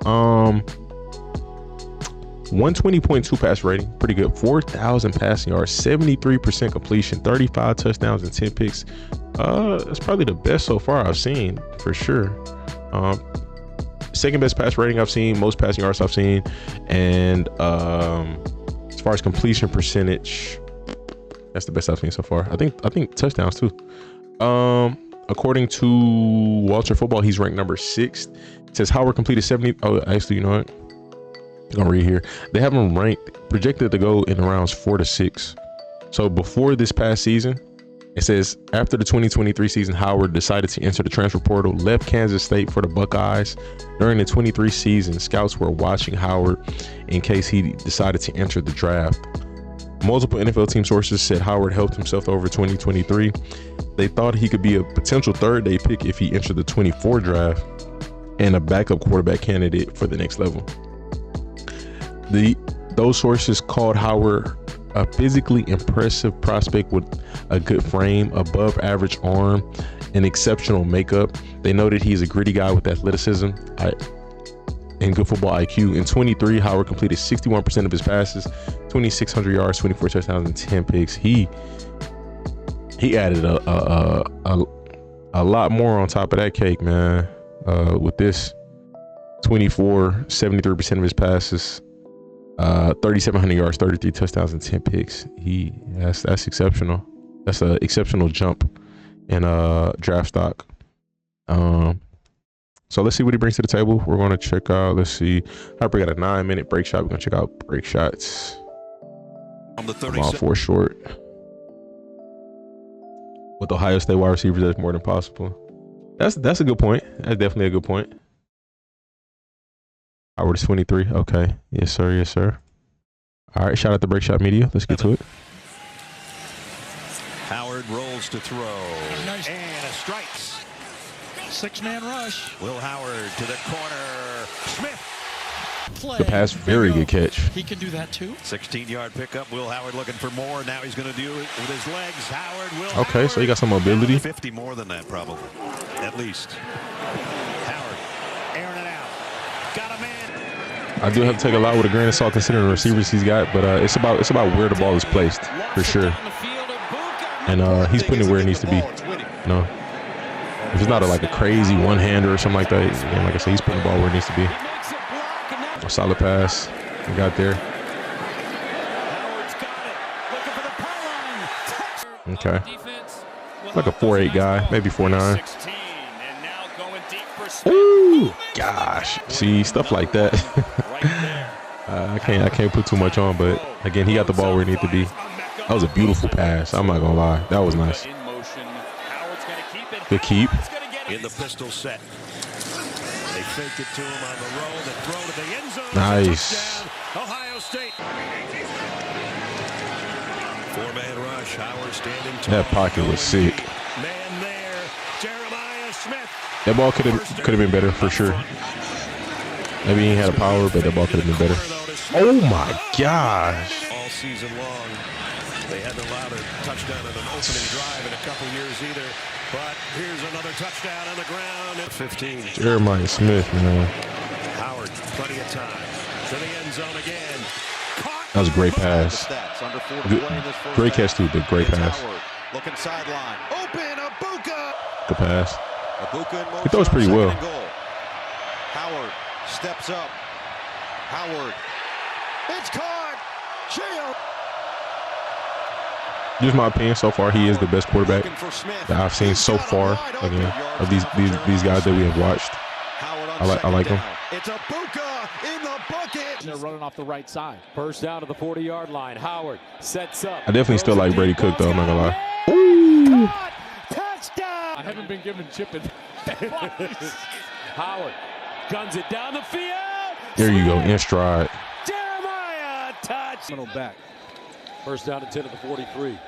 120.2 pass rating, pretty good. 4,000 passing yards, 73% completion, 35 touchdowns and 10 picks. That's probably the best so far I've seen for sure. Second best pass rating I've seen, most passing yards I've seen, and as far as completion percentage, that's the best I've seen so far. I think touchdowns too. According to Walter Football, he's ranked number 6. It says Howard completed 70. Oh, actually, you know what? I'm gonna read here. They have him ranked, projected to go in rounds 4 to 6. So before this past season, it says after the 2023 season, Howard decided to enter the transfer portal, left Kansas State for the Buckeyes. During the 23 season, scouts were watching Howard in case he decided to enter the draft. Multiple NFL team sources said Howard helped himself over 2023. They thought he could be a potential 3rd-day pick if he entered the 24 draft and a backup quarterback candidate for the next level. Those sources called Howard a physically impressive prospect with a good frame, above average arm, and exceptional makeup. They noted he's a gritty guy with athleticism and good football IQ. In 23, Howard completed 61% of his passes, 2,600 yards, 24 touchdowns, and 10 picks. He added a lot more on top of that cake, man. With this 24, 73% of his passes, 3,700 yards, 33 touchdowns, and 10 picks. That's exceptional. That's an exceptional jump in draft stock. So let's see what he brings to the table. We're going to check out, let's see. Harper got a 9-minute break shot. We're going to check out break shots. On the 37. 4 short. With Ohio State wide receivers, that's more than possible. That's a good point. That's definitely a good point. Howard is 23. Okay. Yes, sir. Yes, sir. All right, shout out to Break Shot Media. Let's get to it. Howard rolls to throw. Nice. And a strikes. 6-man rush. Will Howard to the corner. Smith. Good pass, very good catch. He can do that too. 16-yard pickup. Will Howard looking for more. Now he's going to do it with his legs. Howard will. Okay, so he got some mobility. 50 more than that, probably. At least. Howard airing it out. Got a man. I do have to take a lot with a grain of salt considering the receivers he's got, but it's about where the ball is placed for sure. And he's putting it where it needs to be. You know, if it's not like a crazy one-hander or something like that, again, like I said, he's putting the ball where it needs to be. A solid pass. He got there. Okay. Like a 4'8" guy, maybe 4'9". Ooh, gosh. See, stuff like that. I can't put too much on, but again, he got the ball where it needed to be. That was a beautiful pass. I'm not gonna lie. That was nice. Good keep. In the pistol set. They fake it to him on the roll. The throw to the end zone. Nice. Ohio State. 4-man rush. Howard standing tall. That pocket was sick. Man there. Jeremiah Smith. That ball could have been better for sure. Maybe he had a power, but that ball could have been better. Oh my gosh. All season long, they hadn't allowed a touchdown in an opening drive in a couple years either. But here's another touchdown on the ground at 15. Jeremiah Smith, man. Howard, plenty of time. To the end zone again. That was a great pass. Great catch too, but great pass. Looking sideline. Open, Abuka. Good pass. Abuka in motion. He throws pretty well. Howard steps up. Howard. It's caught. Shough. Just my opinion, so far he is the best quarterback that I've seen so far. Again, of these guys that we have watched. I like him. It's Abuka in the bucket. They're running off the right side. First down to the 40-yard line. Howard sets up. I definitely still like Brady Cook though. I'm not gonna lie. Ooh. Touchdown! I haven't been given chipping. Howard guns it down the field. There you go, in stride. Jeremiah touch. Back. First down and 10 at the 43.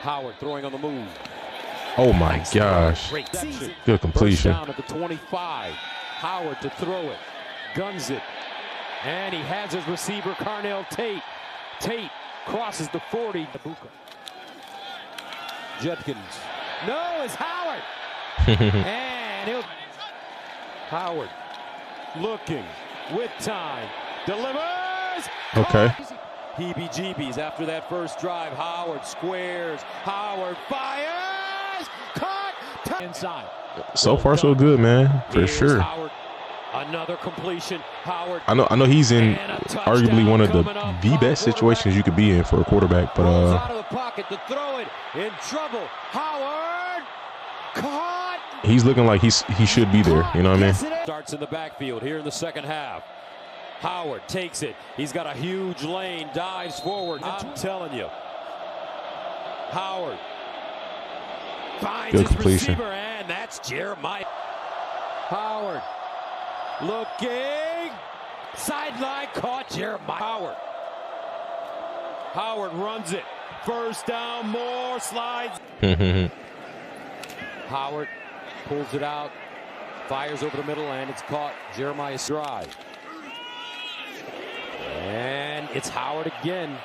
Howard throwing on the move. Oh my gosh. Good completion. First down at the 25. Howard to throw it. Guns it. And he has his receiver, Carnell Tate. Tate crosses the 40. Judkins. No, it's Howard. And he'll. Howard looking with time. Delivers. Okay. Heebie-jeebies after that first drive. Howard squares. Howard fires. Caught. Inside. So far, so good, man. For sure. Howard. Another completion. Howard. I know he's in arguably one of the best situations you could be in for a quarterback, but out of the pocket to throw it. In trouble. Howard. Caught. He's looking like he should be there. You know what I mean? Starts in the backfield here in the second half. Howard takes it. He's got a huge lane, dives forward. I'm telling you. Howard finds his receiver, and that's Jeremiah. Howard looking. Sideline caught Jeremiah. Howard runs it. First down, more slides. Howard pulls it out, fires over the middle, and it's caught. Jeremiah's drive. And it's Howard again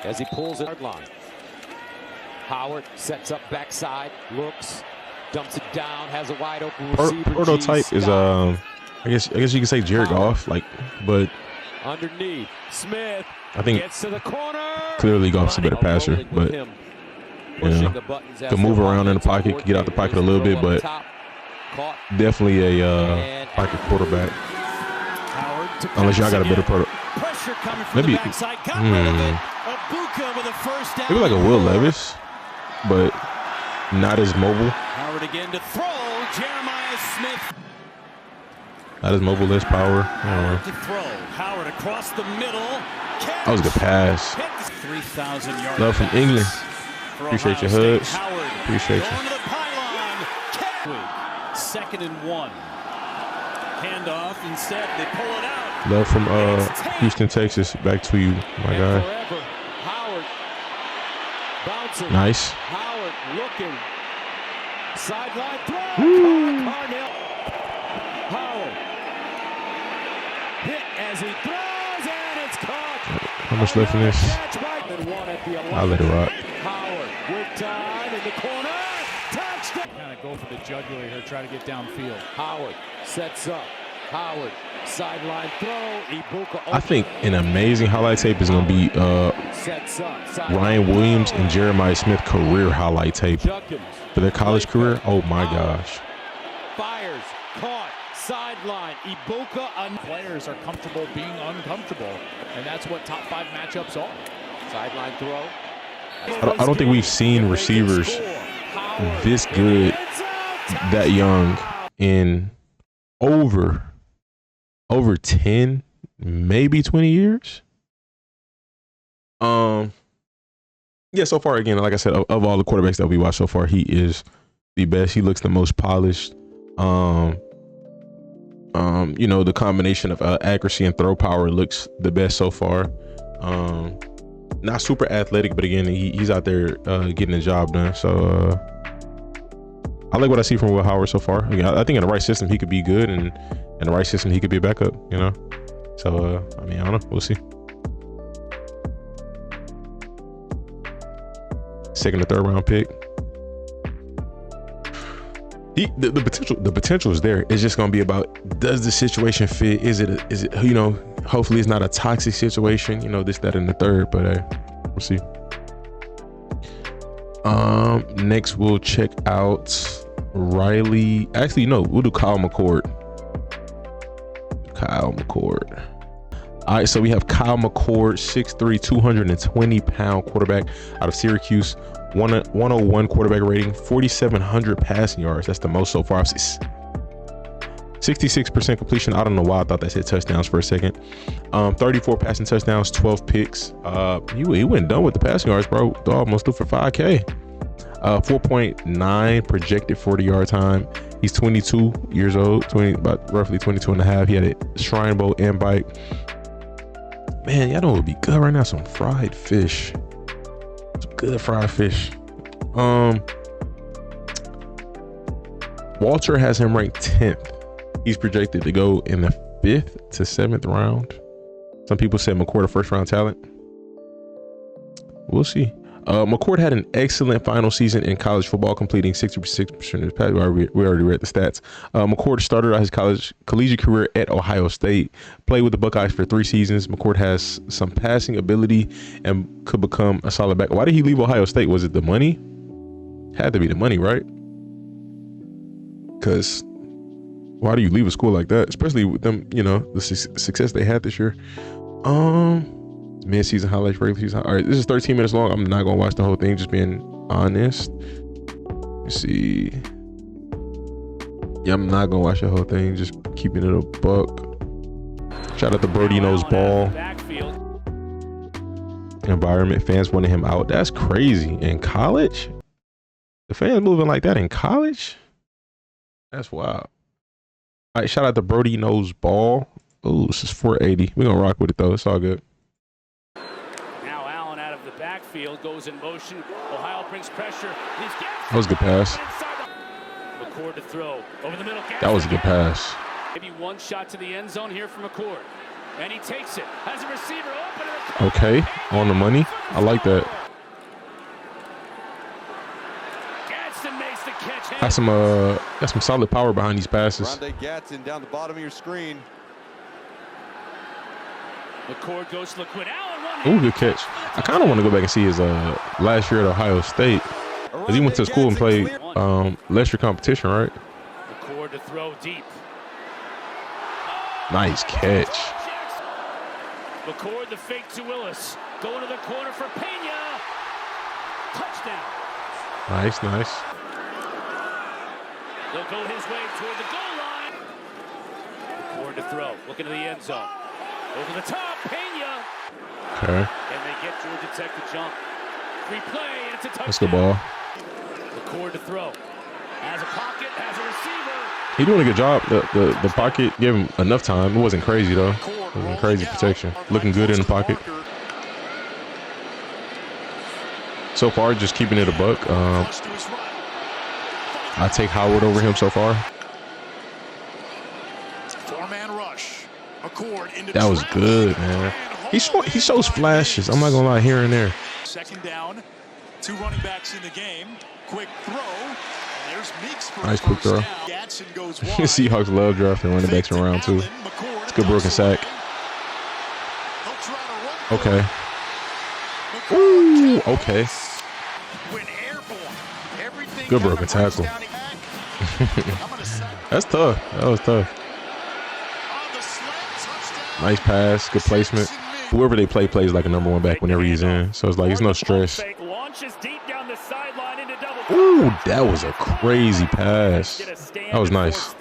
as he pulls it hard line. Howard sets up backside, looks, dumps it down, has a wide open receiver. Prototype is I guess you can say Jared Goff, but underneath Smith. I think gets to the corner. Clearly Goff's a better passer, but you know, can move around in the pocket, can get out the pocket a little bit, but definitely a pocket quarterback. Unless y'all got a better product. Maybe like a Will Levis, but not as mobile. Howard again to throw. Jeremiah Smith. Not as mobile, less power. To throw. Howard across the middle. That was a good pass. 3,000 yards. Love from England. Appreciate your hugs. Appreciate you. Second and 1. Handoff instead. They pull it out. Love from Houston, Texas. Back to you, my guy. Howard bouncing. Nice. Howard looking. Sideline throw. Howard hit as he throws, and it's caught. How much left in this? I'll let it rock. Howard with time in the corner. Touchdown. Kind of go for the jugular here, try to get downfield. Howard sets up. Howard sideline throw. Ibuka. I think an amazing highlight tape is going to be Ryan Williams and Jeremiah Smith career highlight tape for their college career. Oh my gosh. Fires, caught, sideline. Ibuka. Players are comfortable being uncomfortable, and that's what top 5 matchups are. Sideline throw. I don't think we've seen receivers this good that young in over 10, maybe 20 years. Yeah, so far, again, like I said, of all the quarterbacks that we watched so far, he is the best. He looks the most polished. You know, the combination of accuracy and throw power looks the best so far. Not super athletic, but again, he's out there getting the job done. So I like what I see from Will Howard so far. Again, I think in the right system he could be good, and in the right system he could be a backup, you know. So I mean, I don't know, we'll see. Second or third round pick. The potential is there. It's just gonna be about, does the situation fit? Is it you know, hopefully it's not a toxic situation, you know, this, that, and the third, but we'll see. Next we'll check out Riley. Actually, no, we'll do Kyle McCord. All right, so we have Kyle McCord, 6'3", 220-pound quarterback out of Syracuse. 101 quarterback rating, 4,700 passing yards. That's the most so far. 66% completion. I don't know why I thought that said touchdowns for a second. 34 passing touchdowns, 12 picks. He went done with the passing yards, bro. Almost threw for 5K. 4.9 projected 40-yard time. He's 22 years old, about roughly 22 and a half. He had a Shrine Bowl invite. Man, y'all know what would be good right now? Some fried fish. Some good fried fish. Walter has him ranked 10th. He's projected to go in the 5th to 7th round. Some people say McCord a first-round talent. We'll see. McCord had an excellent final season in college football, completing 66% of his passes. We already read the stats. McCord started out his collegiate career at Ohio State, played with the Buckeyes for 3 seasons. McCord has some passing ability and could become a solid back. Why did he leave Ohio State? Was it the money? Had to be the money, right? Because why do you leave a school like that, especially with them, you know, the success they had this year? Mid-season highlights, regular season. All right, this is 13 minutes long. I'm not gonna watch the whole thing, just being honest. Let's see. Yeah, I'm not gonna watch the whole thing, just keeping it a buck. Shout out to Brody Knows Ball. Environment, fans wanted him out. That's crazy. In college? The fans moving like that in college? That's wild. All right, shout out to Brody Knows Ball. Oh, this is 480. We're gonna rock with it though. It's all good. Now Allen out of the backfield goes in motion. Ohio brings pressure. That was a good pass. McCord to throw over the middle. That was a good pass. Maybe one shot to the end zone here for McCord, and he takes it. Has a receiver open. Okay, on the money. I like that. Got some solid power behind these passes. Gadsden down the bottom of your screen. McCord goes to Quin Ewers. Ooh, good catch. I kind of want to go back and see his last year at Ohio State, because he went to school and played lesser competition, right? McCord to throw deep. Nice catch. McCord the fake to Willis. Going to the corner for Pena. Touchdown. Nice, nice. They'll go his way toward the goal line. McCord to throw. Looking to the end zone. Over the top, Pena. Okay. And they get Georgia Tech to jump. Free play, and it's a touchdown. That's the ball. McCord to throw. Has a pocket, has a receiver. He doing a good job. The pocket gave him enough time. It wasn't crazy though. Crazy protection. Looking good in the pocket. So far, just keeping it a buck. I take Howard over him so far. Four-man rush. McCord into that was good, man. He shows flashes. I'm not gonna lie, here and there. Second down, 2 running backs in the game. Quick throw. And there's Meeks for nice quick throw. Seahawks love drafting running backs in round 2. It's a good broken sack. Okay. Ooh, okay. Good broken tackle. That's tough. That was tough. Nice pass. Good placement. Whoever they play plays like a number 1 back whenever he's in. So it's like it's no stress. Ooh, that was a crazy pass. That was nice.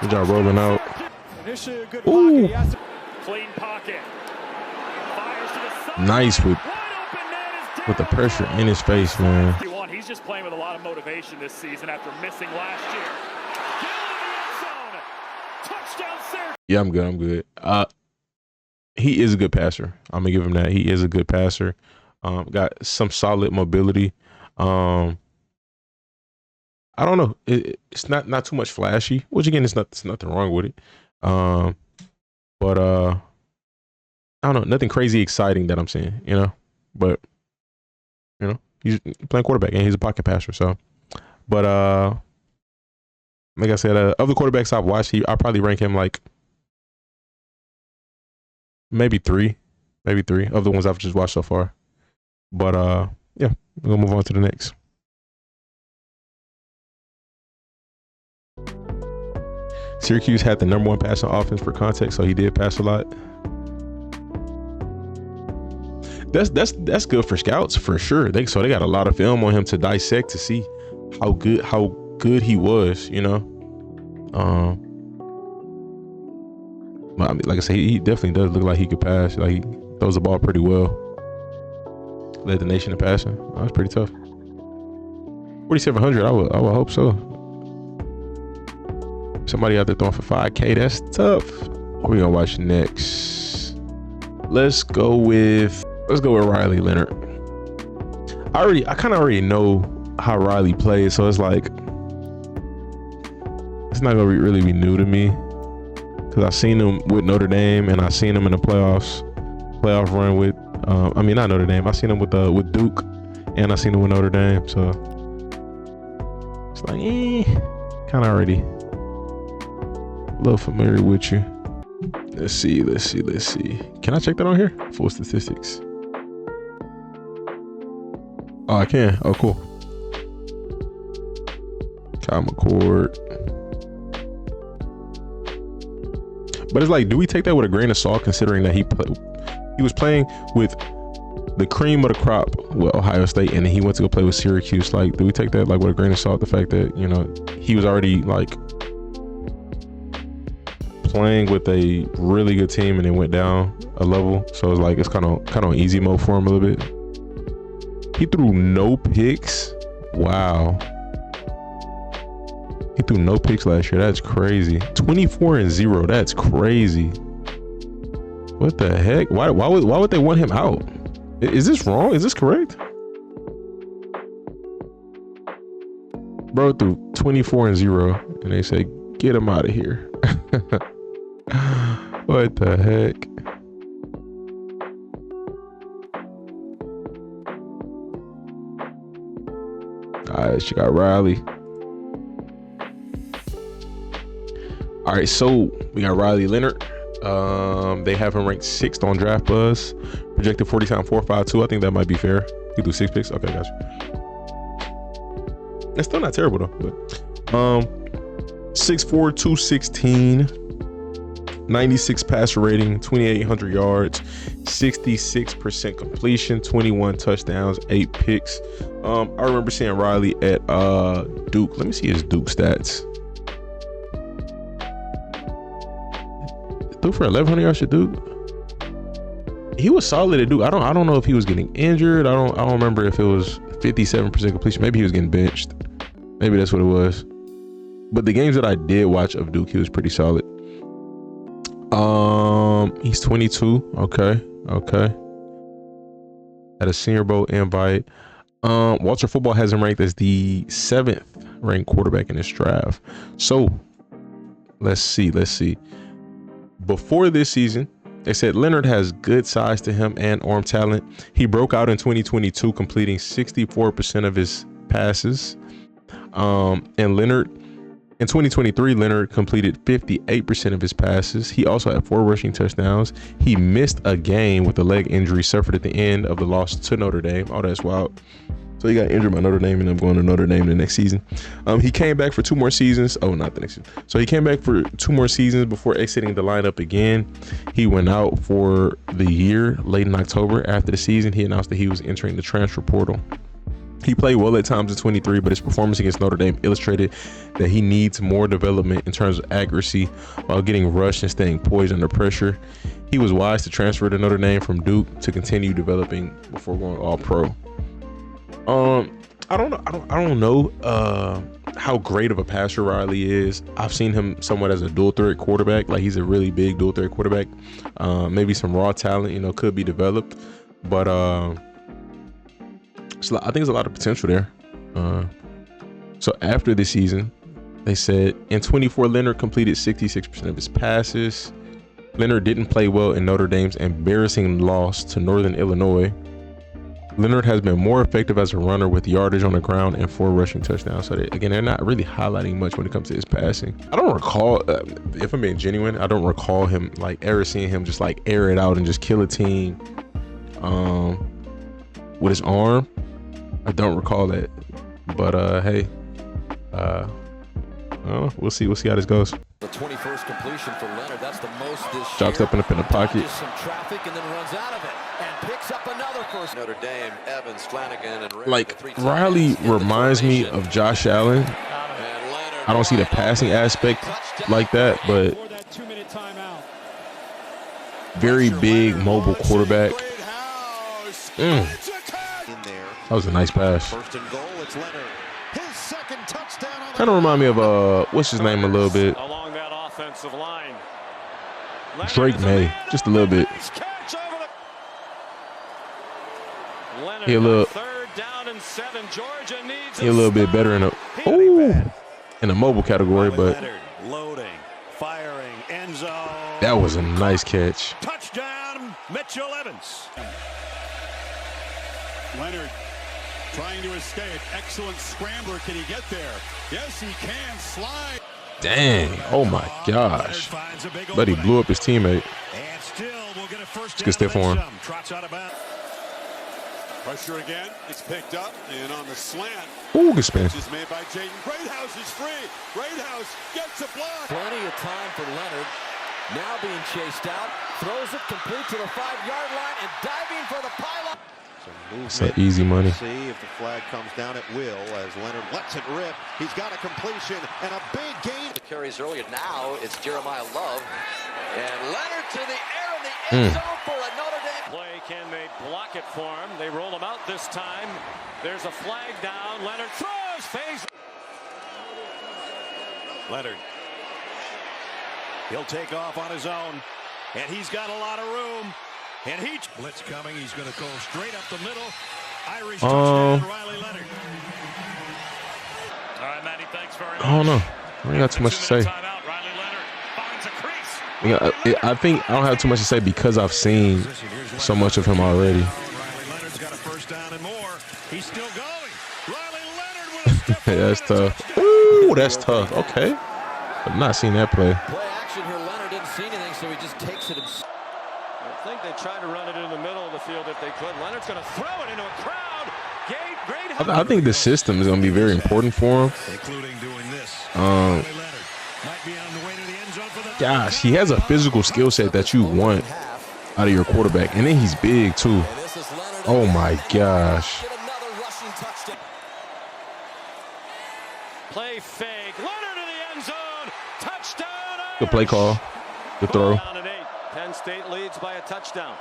Good job rolling out. Ooh. Nice with the pressure in his face, man. He's just playing with a lot of motivation this season after missing last year. Touchdown, yeah, I'm good. I'm good. He is a good passer. I'm gonna give him that. He is a good passer. Got some solid mobility. I don't know. It's not too much flashy, which again, there's nothing wrong with it. But I don't know, nothing crazy exciting that I'm seeing, you know. But you know, he's playing quarterback and he's a pocket passer. So, but like I said, of the quarterbacks I've watched, I probably rank him like maybe three of the ones I've just watched so far. But yeah, we're gonna move on to the next. Syracuse had the number 1 passing offense for context, so he did pass a lot. That's good for scouts for sure. They got a lot of film on him to dissect to see how good he was, you know. I mean, like I said, he definitely does look like he could pass. Like he throws the ball pretty well. Led the nation in passing. Oh, that's pretty tough. 4,700. I would hope so. Somebody out there throwing for 5K. That's tough. What are we gonna watch next? Let's go with Riley Leonard. I kind of already know how Riley plays, so it's like it's not gonna really be new to me because I've seen him with Notre Dame and I've seen him in the playoff run with I mean not Notre Dame. I've seen him with Duke and I've seen him with Notre Dame, so it's like kind of already a little familiar with you. Let's see. Can I check that on here? Full statistics. Oh, I can. Oh, cool. Kyle McCord. But it's like, do we take that with a grain of salt, considering that he was playing with the cream of the crop with Ohio State, and then he went to go play with Syracuse? Like, do we take that like with a grain of salt? The fact that, you know, he was already like playing with a really good team and then went down a level, so it's like it's kind of easy mode for him a little bit. He threw no picks. Wow. He threw no picks last year. That's crazy. 24-0. That's crazy. What the heck? Why would they want him out? Is this wrong? Is this correct? Bro threw 24-0 and they say get him out of here. What the heck? All right, she got Riley. All right, so we got Riley Leonard. They have him ranked 6th on Draft Buzz. Projected 40 time 4.52. I think that might be fair. He threw 6 picks. Okay, gotcha. That's still not terrible though. But 6'4", 216, 96 passer rating, 2,800 yards, 66% completion, 21 touchdowns, 8 picks. I remember seeing Riley at Duke. Let me see his Duke stats. Threw for 1,100 yards at Duke. He was solid at Duke. I don't know if he was getting injured. I don't remember if it was 57% completion. Maybe he was getting benched. Maybe that's what it was. But the games that I did watch of Duke, he was pretty solid. He's 22. Okay. At a Senior Bowl invite. Walter Football has him ranked as the 7th ranked quarterback in this draft. So let's see. Before this season, they said Leonard has good size to him and arm talent. He broke out in 2022, completing 64% of his passes. And Leonard, in 2023, Leonard completed 58% of his passes. He also had 4 rushing touchdowns. He missed a game with a leg injury suffered at the end of the loss to Notre Dame. Oh, that's wild. So he got injured by Notre Dame, and I'm going to Notre Dame the next season. He came back for 2 more seasons. Oh, not the next season. So he came back for 2 more seasons before exiting the lineup again. He went out for the year late in October. After the season, he announced that he was entering the transfer portal. He played well at times in 23, but his performance against Notre Dame illustrated that he needs more development in terms of accuracy while getting rushed and staying poised under pressure. He was wise to transfer to Notre Dame from Duke to continue developing before going all pro. I don't know how great of a passer Riley is. I've seen him somewhat as a dual threat quarterback. Like, he's a really big dual threat quarterback. Maybe some raw talent, could be developed, but so I think there's a lot of potential there. So after the season, they said in 24, Leonard completed 66% of his passes. Leonard didn't play well in Notre Dame's embarrassing loss to Northern Illinois. Leonard has been more effective as a runner with yardage on the ground and 4 rushing touchdowns. So they're not really highlighting much when it comes to his passing. I don't recall, if I'm being genuine, I don't recall him ever seeing him just air it out and just kill a team with his arm. I don't recall that, but hey, we'll see how this goes. The 21st completion for Leonard. That's the most this year. Jocked up in the pocket. Some traffic and then runs out of it and picks up another first. Notre Dame, Evans, Flanagan, and Riley reminds me of Josh Allen. I don't see the passing aspect like that, but very big mobile quarterback. That was a nice pass. Kind of remind me of what's his name a little bit. Along that offensive line. Drake May, just a little bit. He a little bit better in the mobile category, but that was a nice catch. Touchdown, Mitchell Evans. Leonard trying to escape. Excellent scrambler. Can he get there? Yes, he can. Slide. Dang. Oh, my gosh. But he blew up his teammate. It's good stuff for him. Pressure again. It's picked up. And on the slant. Ooh, good spin. This is made by Jaden. Greathouse is free. Greathouse gets a block. Plenty of time for Leonard. Now being chased out. Throws it complete to the 5-yard line and diving for the pylon. It's that easy money. See if the flag comes down at will as Leonard lets it rip. He's got a completion and a big gain. The carries earlier. Now it's Jeremiah Love. And Leonard to the air in the end zone for a Notre Dame play. Can they block it for him? They roll him out this time. There's a flag down. Leonard throws. Phase. Leonard. He'll take off on his own. And he's got a lot of room. And blitz coming. He's going to go straight up the middle. Irish touchdown, Riley Leonard. All right, Matty, thanks very much. I don't know. I ain't got too much to say. I think I don't have too much to say because I've seen so much of him already. Riley Leonard's got a first down and more. He's still going. Riley Leonard with a step. That's tough. Ooh, that's tough. Okay. I've not seen that play. Play action here. Leonard didn't see anything, so he just takes it himself. I think they tried to run it in the middle of the field if they could. Leonard's going to throw it into a crowd. I think the system is going to be very important for him. Including doing this. Gosh, he has a physical skill set that you want out of your quarterback. And then he's big, too. Oh, my gosh. Play fake. Leonard in the end zone. Touchdown. Good play call. Good throw. Penn State leads by a touchdown.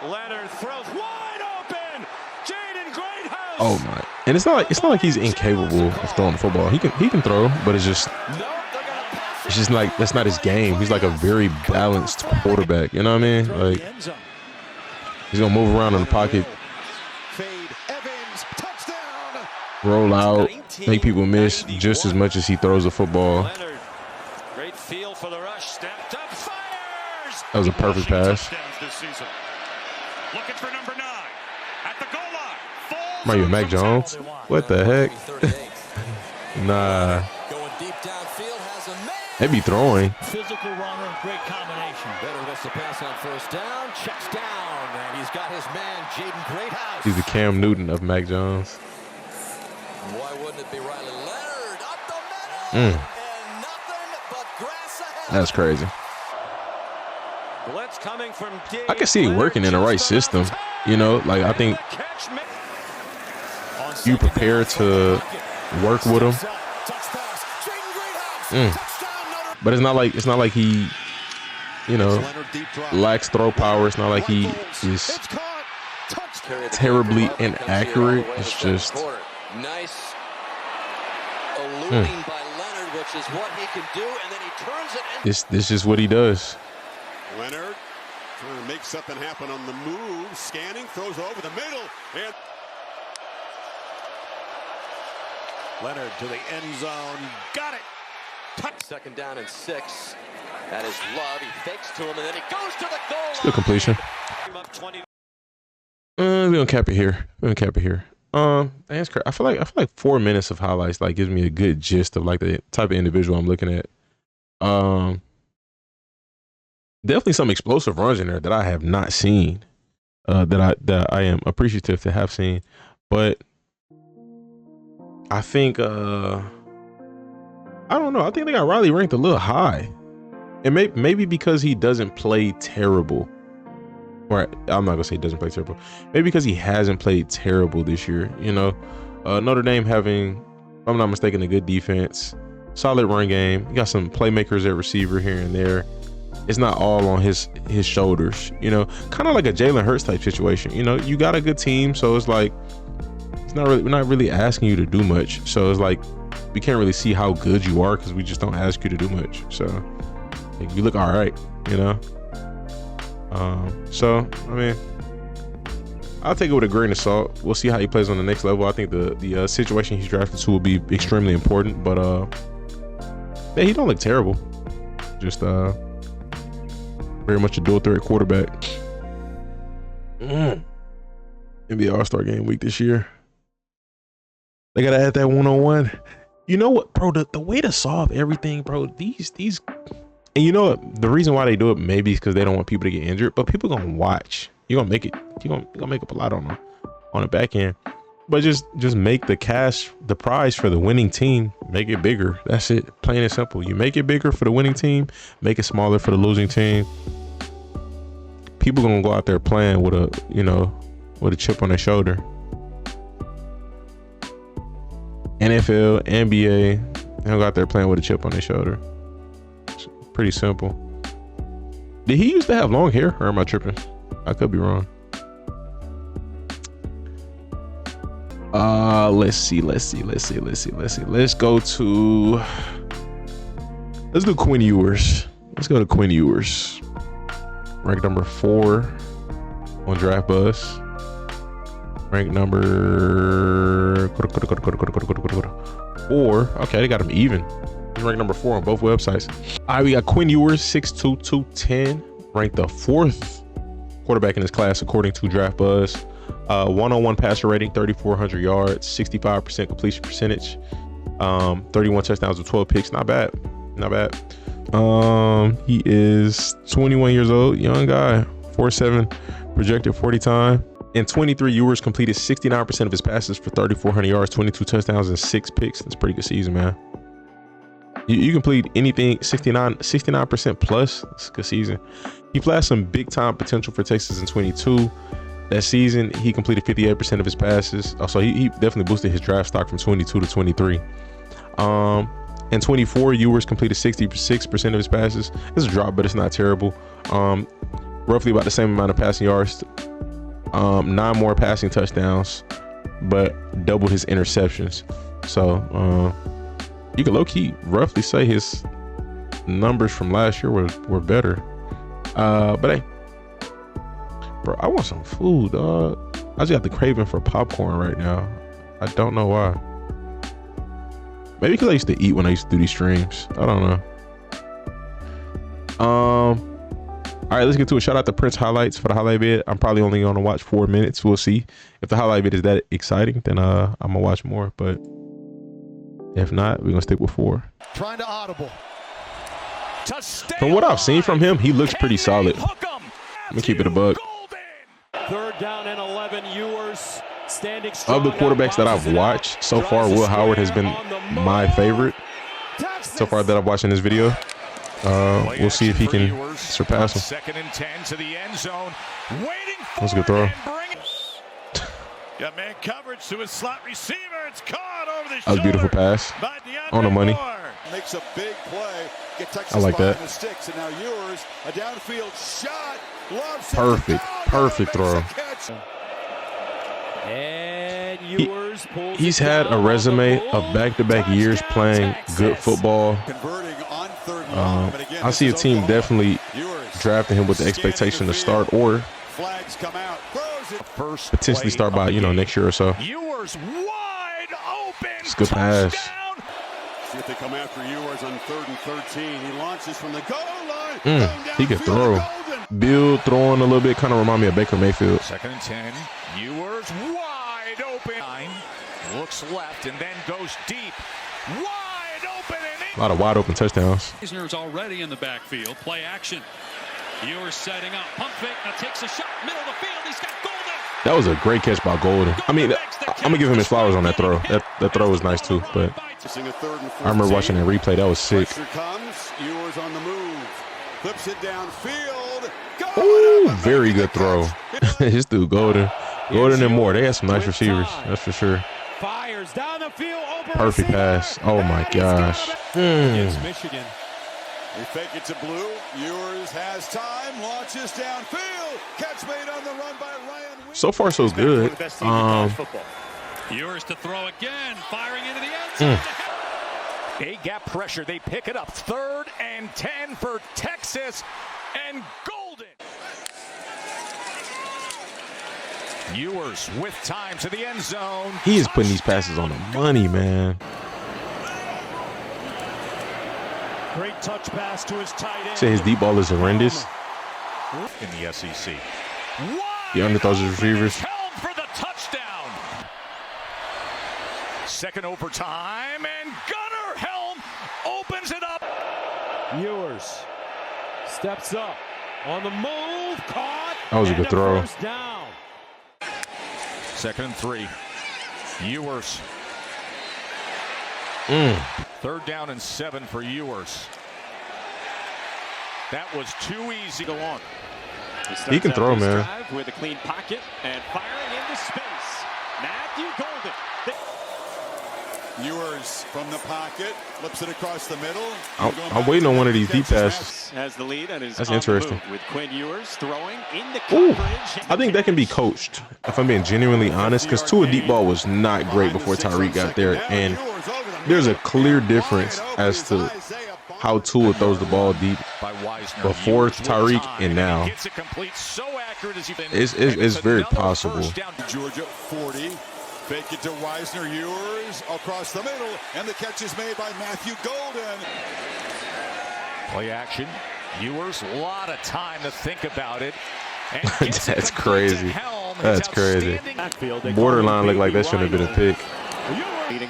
Leonard throws wide open. Jaden Greathouse Oh my! And it's not like he's incapable of throwing the football. He can throw, but it's just like that's not his game. He's like a very balanced quarterback. You know what I mean? Like he's gonna move around in the pocket, roll out, make people miss just as much as he throws the football. Leonard, great feel for the rush, stepped up, fires. That was a perfect pass. Looking for number 9 at the goal line. Might be Mac Jones. What the heck? Nah. Going deep downfield, has a man. They be throwing. Physical runner, great combination. Better gets the pass on first down, checks down, and he's got his man, Jaden Greathouse. He's the Cam Newton of Mac Jones. Why wouldn't it be Riley Leonard up the middle? And nothing but grass ahead. That's crazy. Blitz coming from deep. I can see it working in the right system. You know, like I think you prepare to work with him. But it's not like he, you know, lacks throw power. It's not like he is terribly inaccurate. It's just nice eluding by Leonard, which is what he can do, and then he turns it. This is what he does. Leonard trying to make something happen on the move, scanning, throws over the middle, and Leonard to the end zone, got it. Second down and 6. That is Love. He fakes to him, and then he goes to the goal line. Still completion. We're gonna cap it here. That's crazy. I feel like 4 minutes of highlights like gives me a good gist of like the type of individual I'm looking at. Definitely some explosive runs in there that I have not seen. That I am appreciative to have seen, but I think I don't know. I think they got Riley ranked a little high, and maybe because he doesn't play terrible. Or I'm not gonna say he doesn't play terrible. Maybe because he hasn't played terrible this year. You know, Notre Dame having, if I'm not mistaken, a good defense, solid run game. You got some playmakers at receiver here and there. It's not all on his shoulders. You know, kind of like a Jalen Hurts type situation. You know, you got a good team, so it's like we're not really asking you to do much. So it's like we can't really see how good you are because we just don't ask you to do much. So like, you look all right. You know. So I mean, I'll take it with a grain of salt. We'll see how he plays on the next level. I think the situation he's drafted to will be extremely important. But yeah, he don't look terrible. Just very much a dual threat quarterback. NBA All-Star Game week this year. They gotta add that 1-on-1. You know what, bro? The way to solve everything, bro. These. And you know what? The reason why they do it maybe is because they don't want people to get injured, but people gonna watch. You're gonna make it. You're gonna make up a lot on the back end. But just make the prize for the winning team, make it bigger. That's it. Plain and simple. You make it bigger for the winning team, make it smaller for the losing team. People gonna go out there playing with a chip on their shoulder. NFL, NBA, they don't go out there playing with a chip on their shoulder. Pretty simple. Did he used to have long hair, or am I tripping? I could be wrong. Let's do Quin Ewers. Let's go to Quin Ewers. Ranked number 4 on Draft Buzz. Ranked number 4. Okay, they got him even. He's ranked number 4 on both websites. All right, we got Quin Ewers, 6'2", 210, ranked the 4th quarterback in his class according to Draft Buzz. 101 passer rating, 3,400 yards, 65% completion percentage, 31 touchdowns with 12 picks. Not bad. He is 21 years old, young guy, 4.7 projected 40 time. In 23, Ewers completed 69% of his passes for 3,400 yards, 22 touchdowns, and 6 picks. That's a pretty good season, man. You complete anything 69% plus. It's a good season. He flashed some big time potential for Texas in 22. That season, he completed 58% of his passes. So he definitely boosted his draft stock from 22 to 23. In 24, Ewers completed 66% of his passes. It's a drop, but it's not terrible. Roughly about the same amount of passing yards. 9 more passing touchdowns. but doubled his interceptions. So you could low-key roughly say his numbers from last year were better. But hey, bro, I want some food, dog. I just got the craving for popcorn right now. I don't know why. Maybe because I used to eat when I used to do these streams. I don't know. All right, let's get to a shout out to Prince highlights for the highlight vid. I'm probably only gonna watch 4 minutes. We'll see. If the highlight vid is that exciting, then I'm gonna watch more. But if not, we're gonna stick with 4. Trying to audible. From what I've seen from him, he looks pretty solid. Let me keep it a buck. 3rd down and 11. Ewers standing of the quarterbacks that I've watched so far, Will Howard has been my favorite so far that I've watched in this video. We'll see if he can surpass him. 2nd and 10 to the end zone. Waiting for That's a good throw. Got man coverage to his slot receiver. It's caught over the That was a beautiful pass. On the money. Makes a big play. Get Texas I like that. the sticks, and now Ewers, a downfield shot. Perfect throw. And Ewers pulls He's had a resume of back-to-back years playing good football. I see a team definitely drafting him with the expectation to start or potentially start by, next year or so. Ewers wide open. It's a good pass. See if they come after Ewers on 3rd and 13. He launches from the goal line. He can throw. Bill throwing a little bit kind of remind me of Baker Mayfield. 2nd and 10. Ewers wide open. Looks left and then goes deep. Wide open. A lot of wide open touchdowns. Eisner's already in the backfield. Play action. Ewers setting up. Pump fake. Now takes a shot. Middle of the field. He's got Golden. That was a great catch by Golden. I mean, I'm going to give him his flowers on that throw. That throw was nice too. But I remember watching that replay. That was sick. Comes. Ewers on the move. Flips it downfield. Ooh, very good throw. His dude Golden and Moore. They had some nice receivers. That's for sure. Fires down the field. Perfect pass. Oh my gosh. Against Michigan. They fake it to Blue. Ewers has time. Launches downfield. Catch made on the run by Ryan. So far, so good. Ewers to throw again. Firing into the end zone. A-gap pressure. They pick it up. 3rd and 10 for Texas. And Golden. Ewers with time to the end zone. He is putting these passes on the money, man. Great touch pass to his tight end. Say his deep ball is horrendous. In the SEC. He underthrows his receivers. Helm for the touchdown. 2nd overtime, and Gunner Helm opens it up. Ewers steps up on the move. Caught. That was a good throw. First down. 2nd and 3. Ewers. 3rd down and 7 for Ewers. That was too easy to go on. He can throw, man. With a clean pocket and firing into space. Matthew Golden. Ewers from the pocket, flips it across the middle. I'm waiting on one of these deep passes. Has the lead and is That's interesting. with Quin Ewers throwing in the Ooh, coverage. I think that can be coached, if I'm being genuinely honest, because Tua deep ball was not great before Tyreek got there, and there's a clear difference as to how Tua throws the ball deep before Tyreek and now. It's very possible. Georgia 40. Fake it to Wisner. Ewers across the middle, and the catch is made by Matthew Golden. Play action. Ewers, a lot of time to think about it. That's crazy. That's crazy. Borderline looked like that shouldn't have been a pick.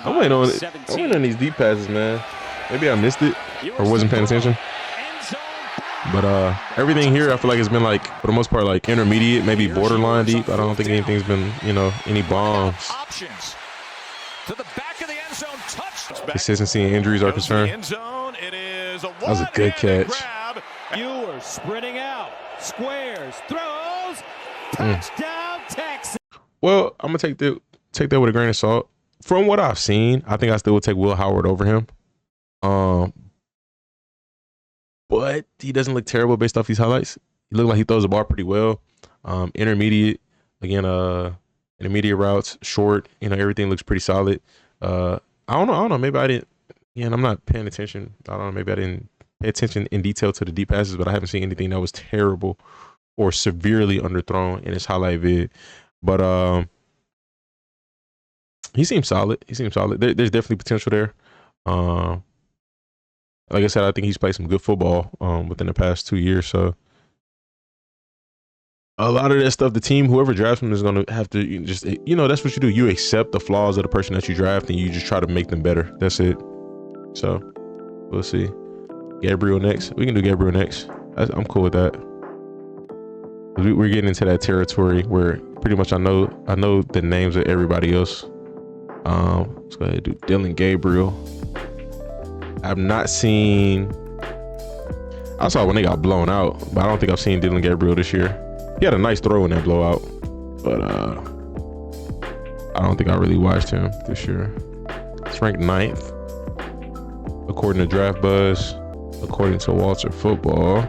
I'm waiting on these deep passes, man. Maybe I missed it or wasn't paying attention. But everything here, I feel like it's been like, for the most part, like intermediate, maybe borderline deep. I don't think anything's been, any bombs. Consistency and injuries are concerned. That was a good catch. Ewers sprinting out, squares, throws, touchdown Texas. Well, I'm gonna take that with a grain of salt. From what I've seen, I think I still would take Will Howard over him. But he doesn't look terrible based off these highlights. He looked like he throws the ball pretty well. Intermediate. Again, Intermediate routes, short, you know, everything looks pretty solid. I don't know. Maybe I didn't, and I'm not paying attention. I don't know. Maybe I didn't pay attention in detail to the deep passes, but I haven't seen anything that was terrible or severely underthrown in his highlight vid. But he seems solid. There's definitely potential there. Like I said, I think he's played some good football within the past 2 years. So a lot of that stuff, the team, whoever drafts him, is going to have to just, you know, that's what you do. You accept the flaws of the person that you draft, and you just try to make them better. That's it. So we'll see. Gabriel next. We can do Gabriel next. I'm cool with that. We're getting into that territory where pretty much I know the names of everybody else. Let's go ahead and do Dillon Gabriel. I've not seen. I saw when they got blown out, but I don't think I've seen Dillon Gabriel this year. He had a nice throw in that blowout, but I don't think I really watched him this year. It's ranked 9th according to Draft Buzz, according to Walter Football.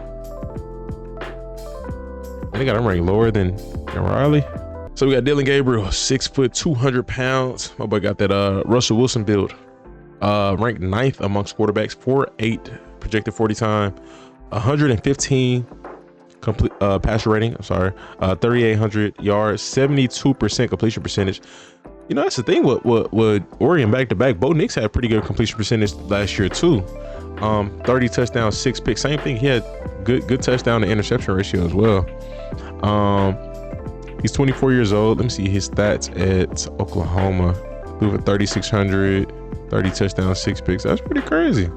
And they got him ranked lower than Riley. So we got Dillon Gabriel, 6 foot, 200 pounds. My boy got that Russell Wilson build. Ranked 9th amongst quarterbacks, 4.8 projected 40 time, 115 complete passer rating. 3,800 yards, 72% completion percentage. You know, that's the thing with Oregon back to back. Bo Nix had a pretty good completion percentage last year too. 30 touchdowns, 6 picks. Same thing. He had good touchdown to interception ratio as well. He's 24 years old. Let me see his stats at Oklahoma. Threw for 3,600, 30 touchdowns, 6 picks. That's pretty crazy.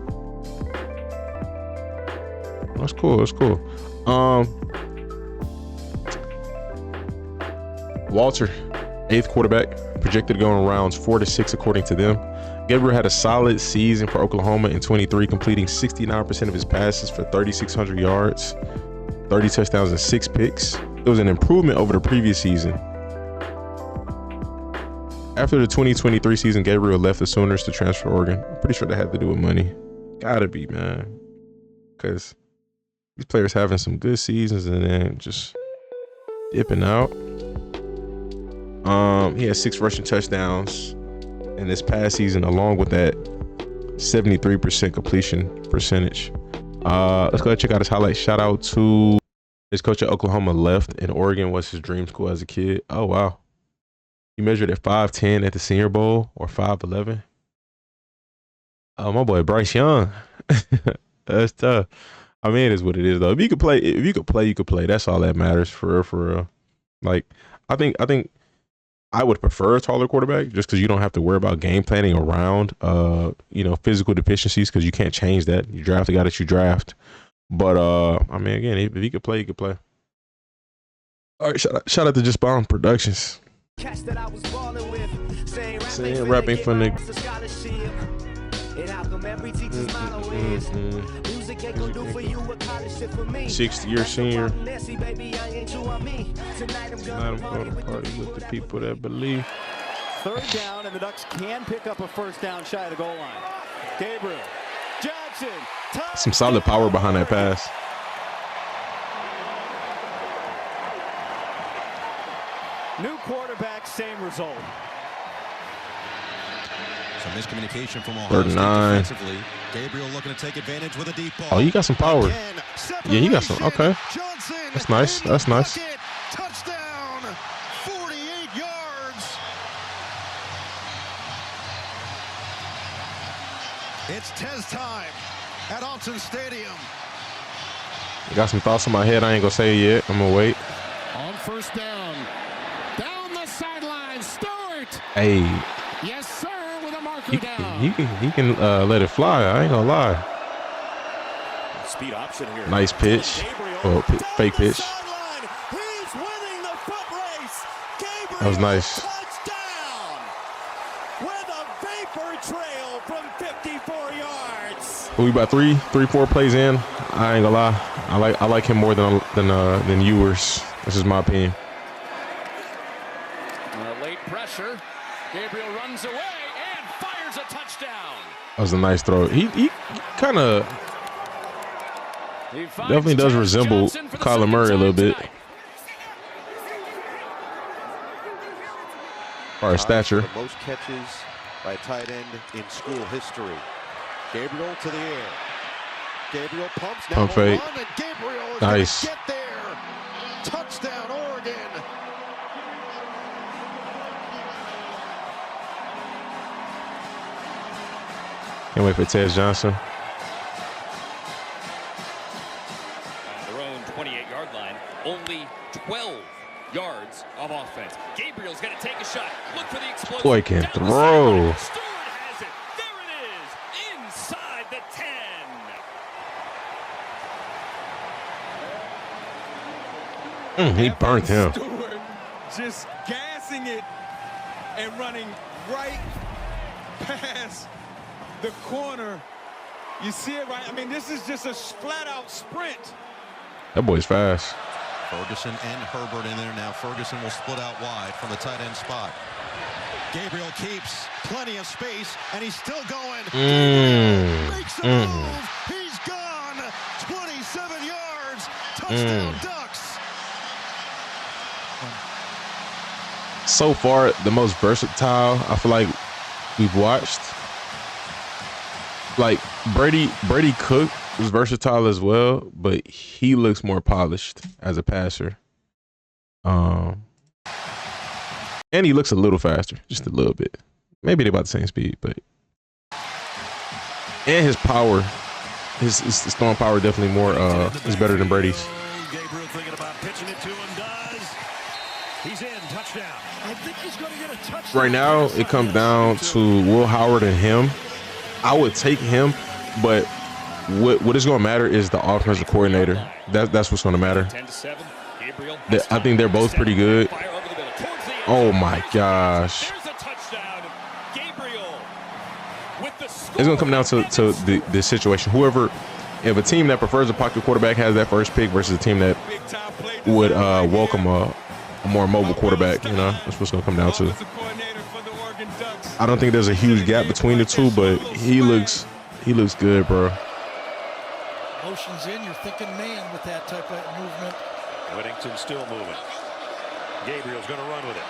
That's cool. Walter, 8th quarterback, projected to go in rounds 4 to 6 according to them. Gabriel had a solid season for Oklahoma in 23, completing 69% of his passes for 3,600 yards, 30 touchdowns, and 6 picks. It was an improvement over the previous season. After the 2023 season, Gabriel left the Sooners to transfer to Oregon. I'm pretty sure that had to do with money. Gotta be, man. Because these players having some good seasons and then just dipping out. He had 6 rushing touchdowns in this past season, along with that 73% completion percentage. Let's go ahead and check out his highlights. Shout out to his coach at Oklahoma left, and Oregon was his dream school as a kid. Oh, wow. He measured at 5'10" at the Senior Bowl, or 5'11". Oh, my boy Bryce Young. That's tough. I mean, it is what it is, though. If you could play, you could play. That's all that matters, for real. Like, I think I would prefer a taller quarterback, just because you don't have to worry about game planning around, physical deficiencies, because you can't change that. You draft the guy that you draft. But I mean, again, if he could play, he could play. All right, shout out to Just Bomb Productions. Saying rapping for niggas. 60-year senior. Tonight I'm going to party with the people that believe. 3rd down, and the Ducks can pick up a 1st down shy of the goal line. Gabriel, Jackson. Some solid power behind that pass. New quarterback, same result. Some miscommunication from Ohio State defensively. Gabriel looking to take advantage with a deep ball. Oh, you got some power. Yeah, he got some. Okay. That's nice. Touchdown. 48 yards. It's Tez time at Autzen Stadium. I got some thoughts in my head. I ain't gonna say it yet. I'm gonna wait. On 1st down. Down the sideline, Stewart. Hey. Yes, sir, with a marker down. He can let it fly. I ain't gonna lie. Speed option here. Nice pitch. Oh, fake pitch. He's winning the foot race. Gabriel, that was nice. Touchdown with a vapor trail from 54 yards. We about 4 plays in. I ain't gonna lie. I like him more than Ewers. This is my opinion. Late pressure. Gabriel runs away and fires a touchdown. That was a nice throw. He kind of definitely does resemble Kyler Murray a little bit. far as stature. The most catches by a tight end in school history. Gabriel to the air. Gabriel pumps now. Pump fake. And Gabriel is nice. Get there. Touchdown, Oregon. Can't wait for Ted Johnson. On their own 28-yard line, only 12 yards of offense. Gabriel's going to take a shot. Look for the explosion. Boy can throw. Stewart has it. There it is. Inside the 10. He burnt him. Stewart just gassing it and running right past the corner. You see it, right? I mean, this is just a flat-out sprint. That boy's fast. Ferguson and Herbert in there now. Ferguson will split out wide from the tight end spot. Gabriel keeps plenty of space, and he's still going. Makes a move. He's gone. 27 yards. Touchdown Ducks. So far, the most versatile I feel like we've watched. Like Brady Cook was versatile as well, but he looks more polished as a passer. And he looks a little faster, just a little bit. Maybe they're about the same speed, but and his power, his throwing power definitely more is better than Brady's. Gabriel thinking about pitching it to him. Does. He's in. Touchdown. I think he's going to get a touchdown. Right now, it comes down to Will Howard and him. I would take him, but what is going to matter is the offensive coordinator. That's what's going to matter. 10-7. Gabriel. I think they're both pretty good. Oh my gosh. There's a touchdown. Gabriel with the score. It's going to come down to the situation. If a team that prefers a pocket quarterback has that first pick versus a team that would welcome a more mobile quarterback, you know, that's what's going to come down to. I don't think there's a huge gap between the two, but he looks good, bro. Motion's in, you're thinking man with that type of movement. Whittington still moving. Gabriel's going to run with it.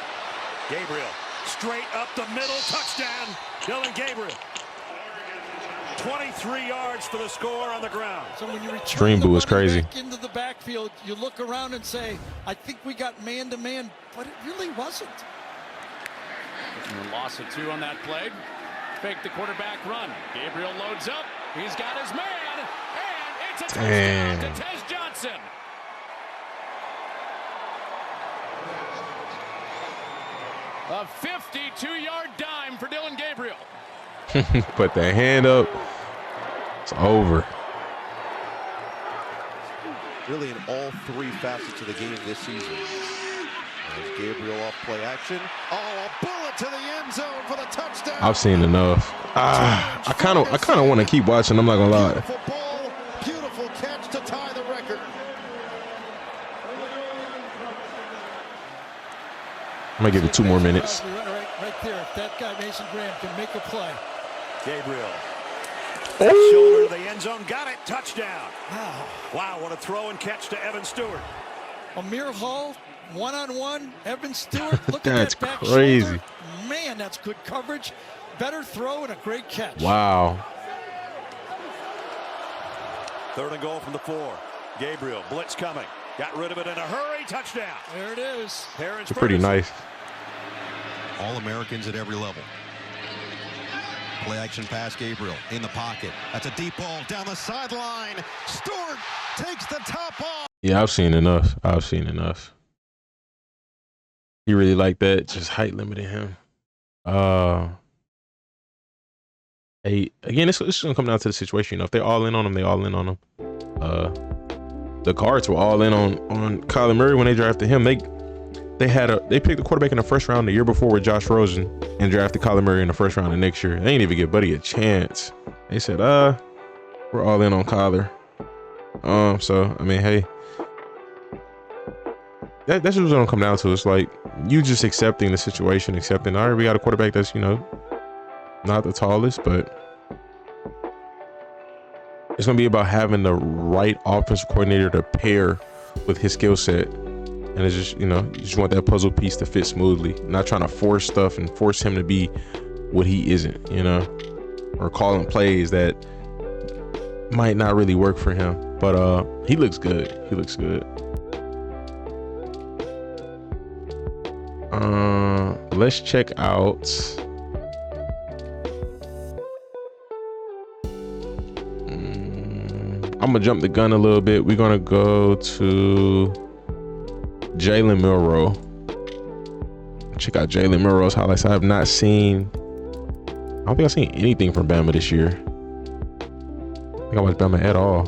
Gabriel straight up the middle, touchdown. Dillon Gabriel. 23 yards for the score on the ground. So when you return Dream Boo is crazy. back into the backfield, you look around and say, I think we got man-to-man, but it really wasn't. Loss of 2 on that play. Fake the quarterback run. Gabriel loads up. He's got his man. And it's a touchdown to Tez Johnson. A 52-yard dime for Dillon Gabriel. Put the hand up. It's over. Really in all 3 facets of the game this season. There's Gabriel off play action. Oh, a bullet to the end zone for the touchdown. I've seen enough. I kind of want to keep watching. I'm not gonna lie. Beautiful ball, beautiful catch to tie the record. I'm gonna give it 2 more minutes. Right there, if that guy Mason Graham can make a play. Gabriel. Shoulder to the end zone, got it, touchdown. Wow, what a throw and catch to Evan Stewart. Amir Hall, one-on-one, Evan Stewart, look That's at that back crazy. shoulder. Man, that's good coverage. Better throw and a great catch. Wow. 3rd and goal from the 4. Gabriel, blitz coming. Got rid of it in a hurry, touchdown. There it is. Pretty nice. All-Americans at every level. Play action pass, Gabriel in the pocket. That's a deep ball down the sideline. Stewart takes the top off. Yeah, I've seen enough. He really liked that. Just height limiting him. Again, it's gonna come down to the situation. You know, if they're all in on him, they all in on him. The Cards were all in on Kyler Murray when they drafted him. They picked the quarterback in the 1st round the year before with Josh Rosen and drafted Kyler Murray in the 1st round of next year. They ain't even give Buddy a chance. They said, we're all in on Kyler. So I mean, hey, that's just what's gonna come down to. It's like you just accepting the situation, accepting, all right, we got a quarterback that's, you know, not the tallest, but it's gonna be about having the right offensive coordinator to pair with his skill set And it's just, you know, you just want that puzzle piece to fit smoothly. Not trying to force stuff and force him to be what he isn't, you know, or calling plays that might not really work for him. But he looks good. He looks good. Let's check out I'm gonna jump the gun a little bit. We're gonna go to Jalen Milroe. Check out Jalen Milroe's highlights. I have not seen, I don't think I've seen anything from Bama this year. I don't think I watched Bama at all.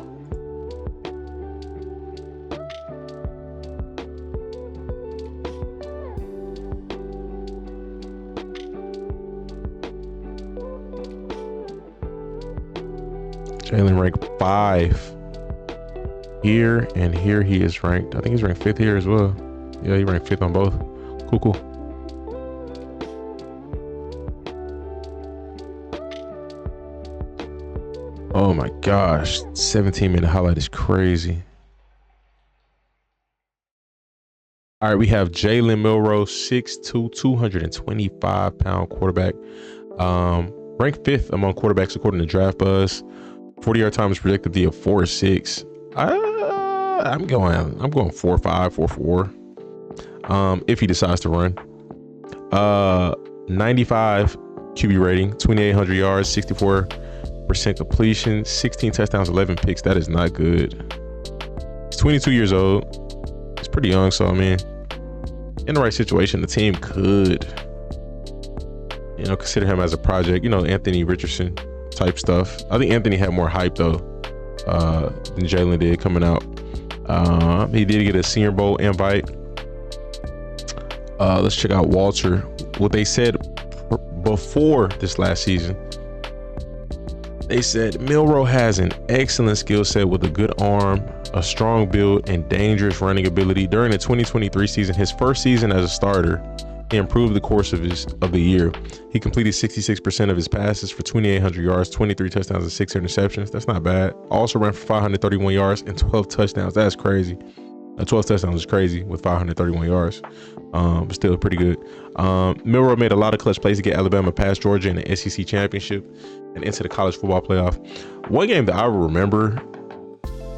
Jalen ranked 5 here, and here he is ranked. I think he's ranked 5th here as well. Yeah, he ranked 5th on both. Cool. Oh my gosh, 17-minute highlight is crazy. All right, we have Jalen Milroe, 6'2", 225-pound quarterback. Ranked 5th among quarterbacks according to Draft Buzz. 40-yard time is projected to be a 4.6. I'm going 4.5, 4.4. If he decides to run. 95 QB rating, 2,800 yards, 64% completion, 16 touchdowns, 11 picks. That is not good. He's 22 years old. He's pretty young, so I mean, in the right situation, the team could, you know, consider him as a project. You know, Anthony Richardson type stuff. I think Anthony had more hype though than Jalen did coming out. He did get a Senior Bowl invite. Let's check out Walter. What they said before this last season, they said Milroe has an excellent skill set with a good arm, a strong build, and dangerous running ability. During the 2023 season, his first season as a starter, he improved the course of the year. He completed 66% of his passes for 2,800 yards, 23 touchdowns, and 6 interceptions. That's not bad. Also ran for 531 yards and 12 touchdowns. That's crazy. 12 touchdowns is crazy with 531 yards. But still pretty good. Milroe made a lot of clutch plays to get Alabama past Georgia in the SEC championship and into the college football playoff. One game that I remember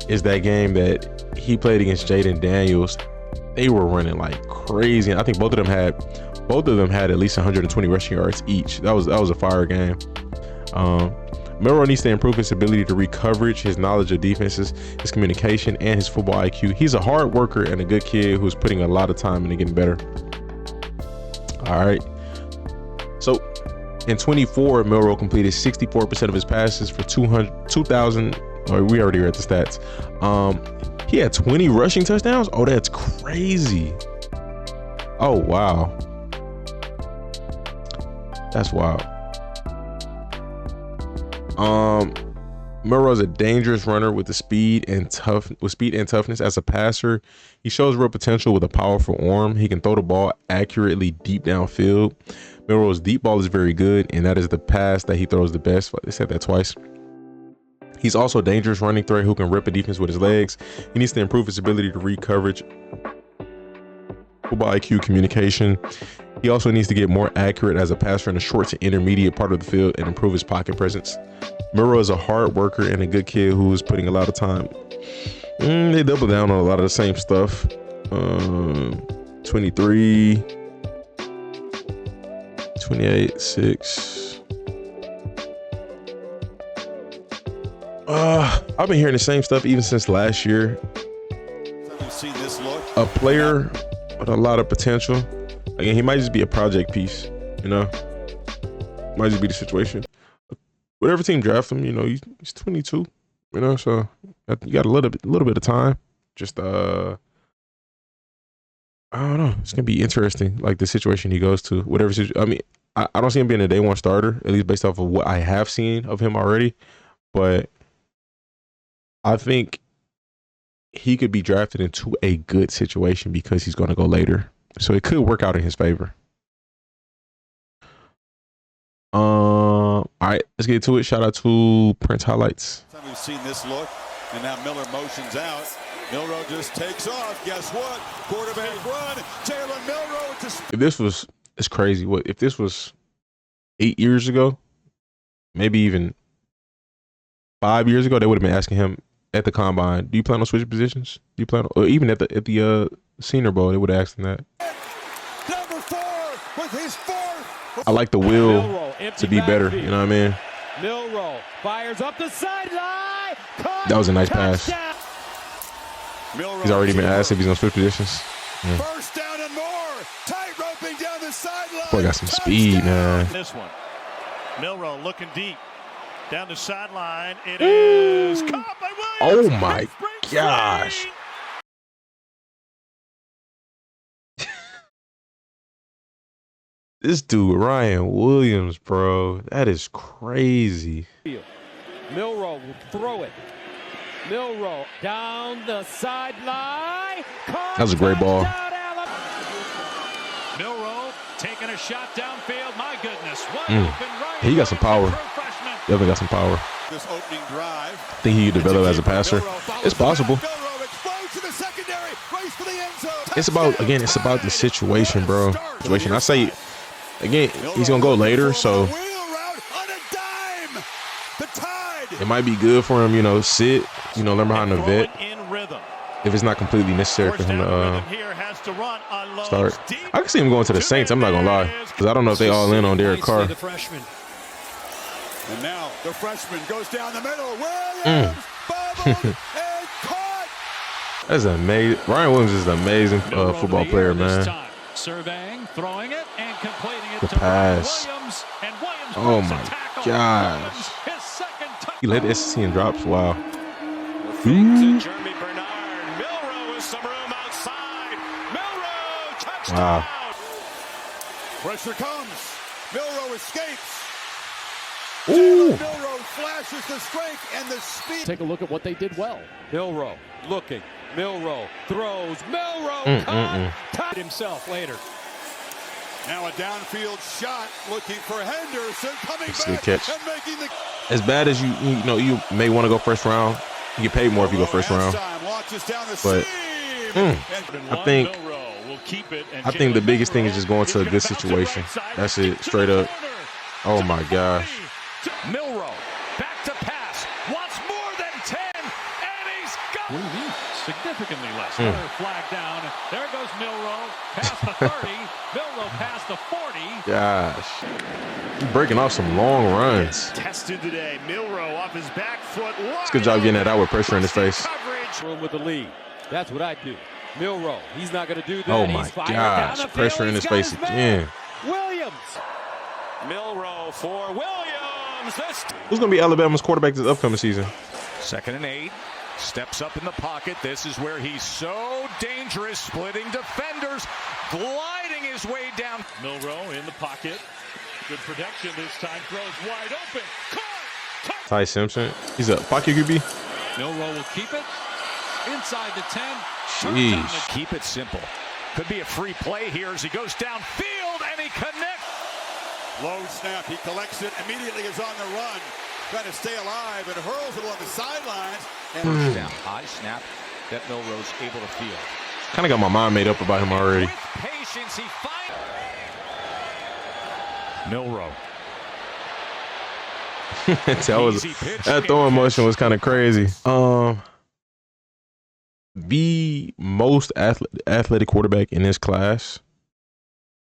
is that game that he played against Jaden Daniels. They were running like crazy. I think both of them had at least 120 rushing yards each. That was a fire game. Milroe needs to improve his ability to read coverage, his knowledge of defenses, his communication, and his football IQ. He's a hard worker and a good kid who's putting a lot of time into getting better. All right. So in 24, Milroe completed 64% of his passes for 2,000. Oh, we already read the stats. He had 20 rushing touchdowns. Oh, that's crazy. Oh, wow. That's wild. Milroe's a dangerous runner with the speed and toughness. As a passer, he shows real potential with a powerful arm. He can throw the ball accurately deep downfield. Milroe's deep ball is very good, and that is the pass that he throws the best. They said that twice. He's also a dangerous running threat who can rip a defense with his legs. He needs to improve his ability to read coverage, football IQ, communication. He also needs to get more accurate as a passer in the short to intermediate part of the field and improve his pocket presence. Milroe is a hard worker and a good kid who's putting a lot of time. They double down on a lot of the same stuff. 23, 28, 6. I've been hearing the same stuff even since last year. A player with a lot of potential. Again, he might just be a project piece, you know. Might just be the situation. Whatever team drafts him, you know, he's 22, you know, so you got a little bit of time. Just I don't know. It's gonna be interesting, like the situation he goes to. Whatever situation. I mean, I don't see him being a day one starter, at least based off of what I have seen of him already. But I think he could be drafted into a good situation because he's going to go later. So it could work out in his favor. All right, let's get to it. Shout out to Prince Highlights. We've seen this look, and now Miller motions out. Milroe just takes off. Guess what? Quarterback run. Jalen Milroe to. If this was, it's crazy. What if this was 8 years ago? Maybe even 5 years ago, they would have been asking him at the combine, "Do you plan on switching positions? Do you plan on," or even at the Senior Bowl, they would have asked him that. Number 4 with his 4th. I like the will to be better. You know what I mean? Milroe fires up the sideline. That was a nice pass. He's already been asked if he's gonna switch positions. First down and more. Tight roping down the sideline. Boy, got some speed, man. This one. Milroe looking deep. Down the sideline. It is caught by Williams. Oh my gosh. This dude, Ryan Williams, bro. That is crazy. Milroe will throw it. Milroe down the sideline. That was a great ball. Milroe taking a shot downfield. My goodness. Wide open right. He got some power. Definitely got some power. This opening drive. I think he could develop as a passer. It's possible. It's about, again, it's about the situation, bro. Situation. I say, again, he's going to go later, so it might be good for him, you know, sit, you know, learn behind the vet. If it's not completely necessary for him to start. I can see him going to the Saints, I'm not going to lie. Because I don't know if they all in on Derek Carr. And now the freshman goes down the middle. Williams, bubbled, and caught. That's amazing. Ryan Williams is an amazing football player, man. Surveying, throwing it, and completing it the to pass. Williams, and Williams oh my gosh. He led the SEC in drops. Wow. Wow. Pressure comes. Milroe escapes. Ooh. Milroe flashes the strength and the speed. Take a look at what they did well. Milroe looking. Milroe throws. Milroe caught himself later. Now a downfield shot looking for Henderson coming That's back a good catch. and making the. As bad as you know, you may want to go first round. You get paid more if you go first round. But I think the biggest thing is just going to a good situation. That's it, straight up. Oh my gosh. Milroe back to pass. Wants more than 10, and he's got significantly less. Another flag down. There goes Milroe past the 30. Milroe past the 40. Gosh. He's breaking off some long runs. Tested today. Milroe off his back foot. It's a good job getting that out with pressure in his face. With the lead. That's what I do. Milroe, he's not going to do that. Oh my gosh. Pressure in his face again. Williams. Milroe for Williams. Who's going to be Alabama's quarterback this upcoming season? 2nd and 8. Steps up in the pocket. This is where he's so dangerous, splitting defenders, gliding his way down. Milroe in the pocket. Good protection this time. Throws wide open. Caught. Ty Simpson. He's a pocket QB. Milroe will keep it inside the 10. Jeez. Keep it simple. Could be a free play here as he goes downfield and he connects. Low snap. He collects it. Immediately is on the run. Trying to stay alive and hurls it along the sidelines. And down. High snap that Milroe's able to field. Kind of got my mind made up about him already. With patience, he finds Milroe. That throwing motion was kind of crazy. The most athletic quarterback in this class.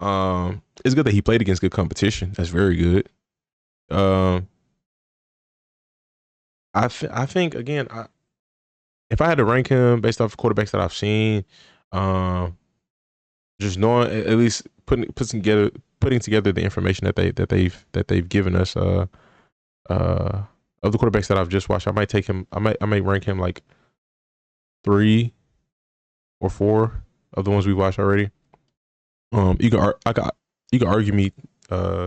It's good that he played against good competition. That's very good. I think again, if I had to rank him based off the quarterbacks that I've seen, just knowing at least putting together the information that they've given us of the quarterbacks that I've just watched, I might take him. I might rank him like 3 or 4 of the ones we've watched already. You could argue me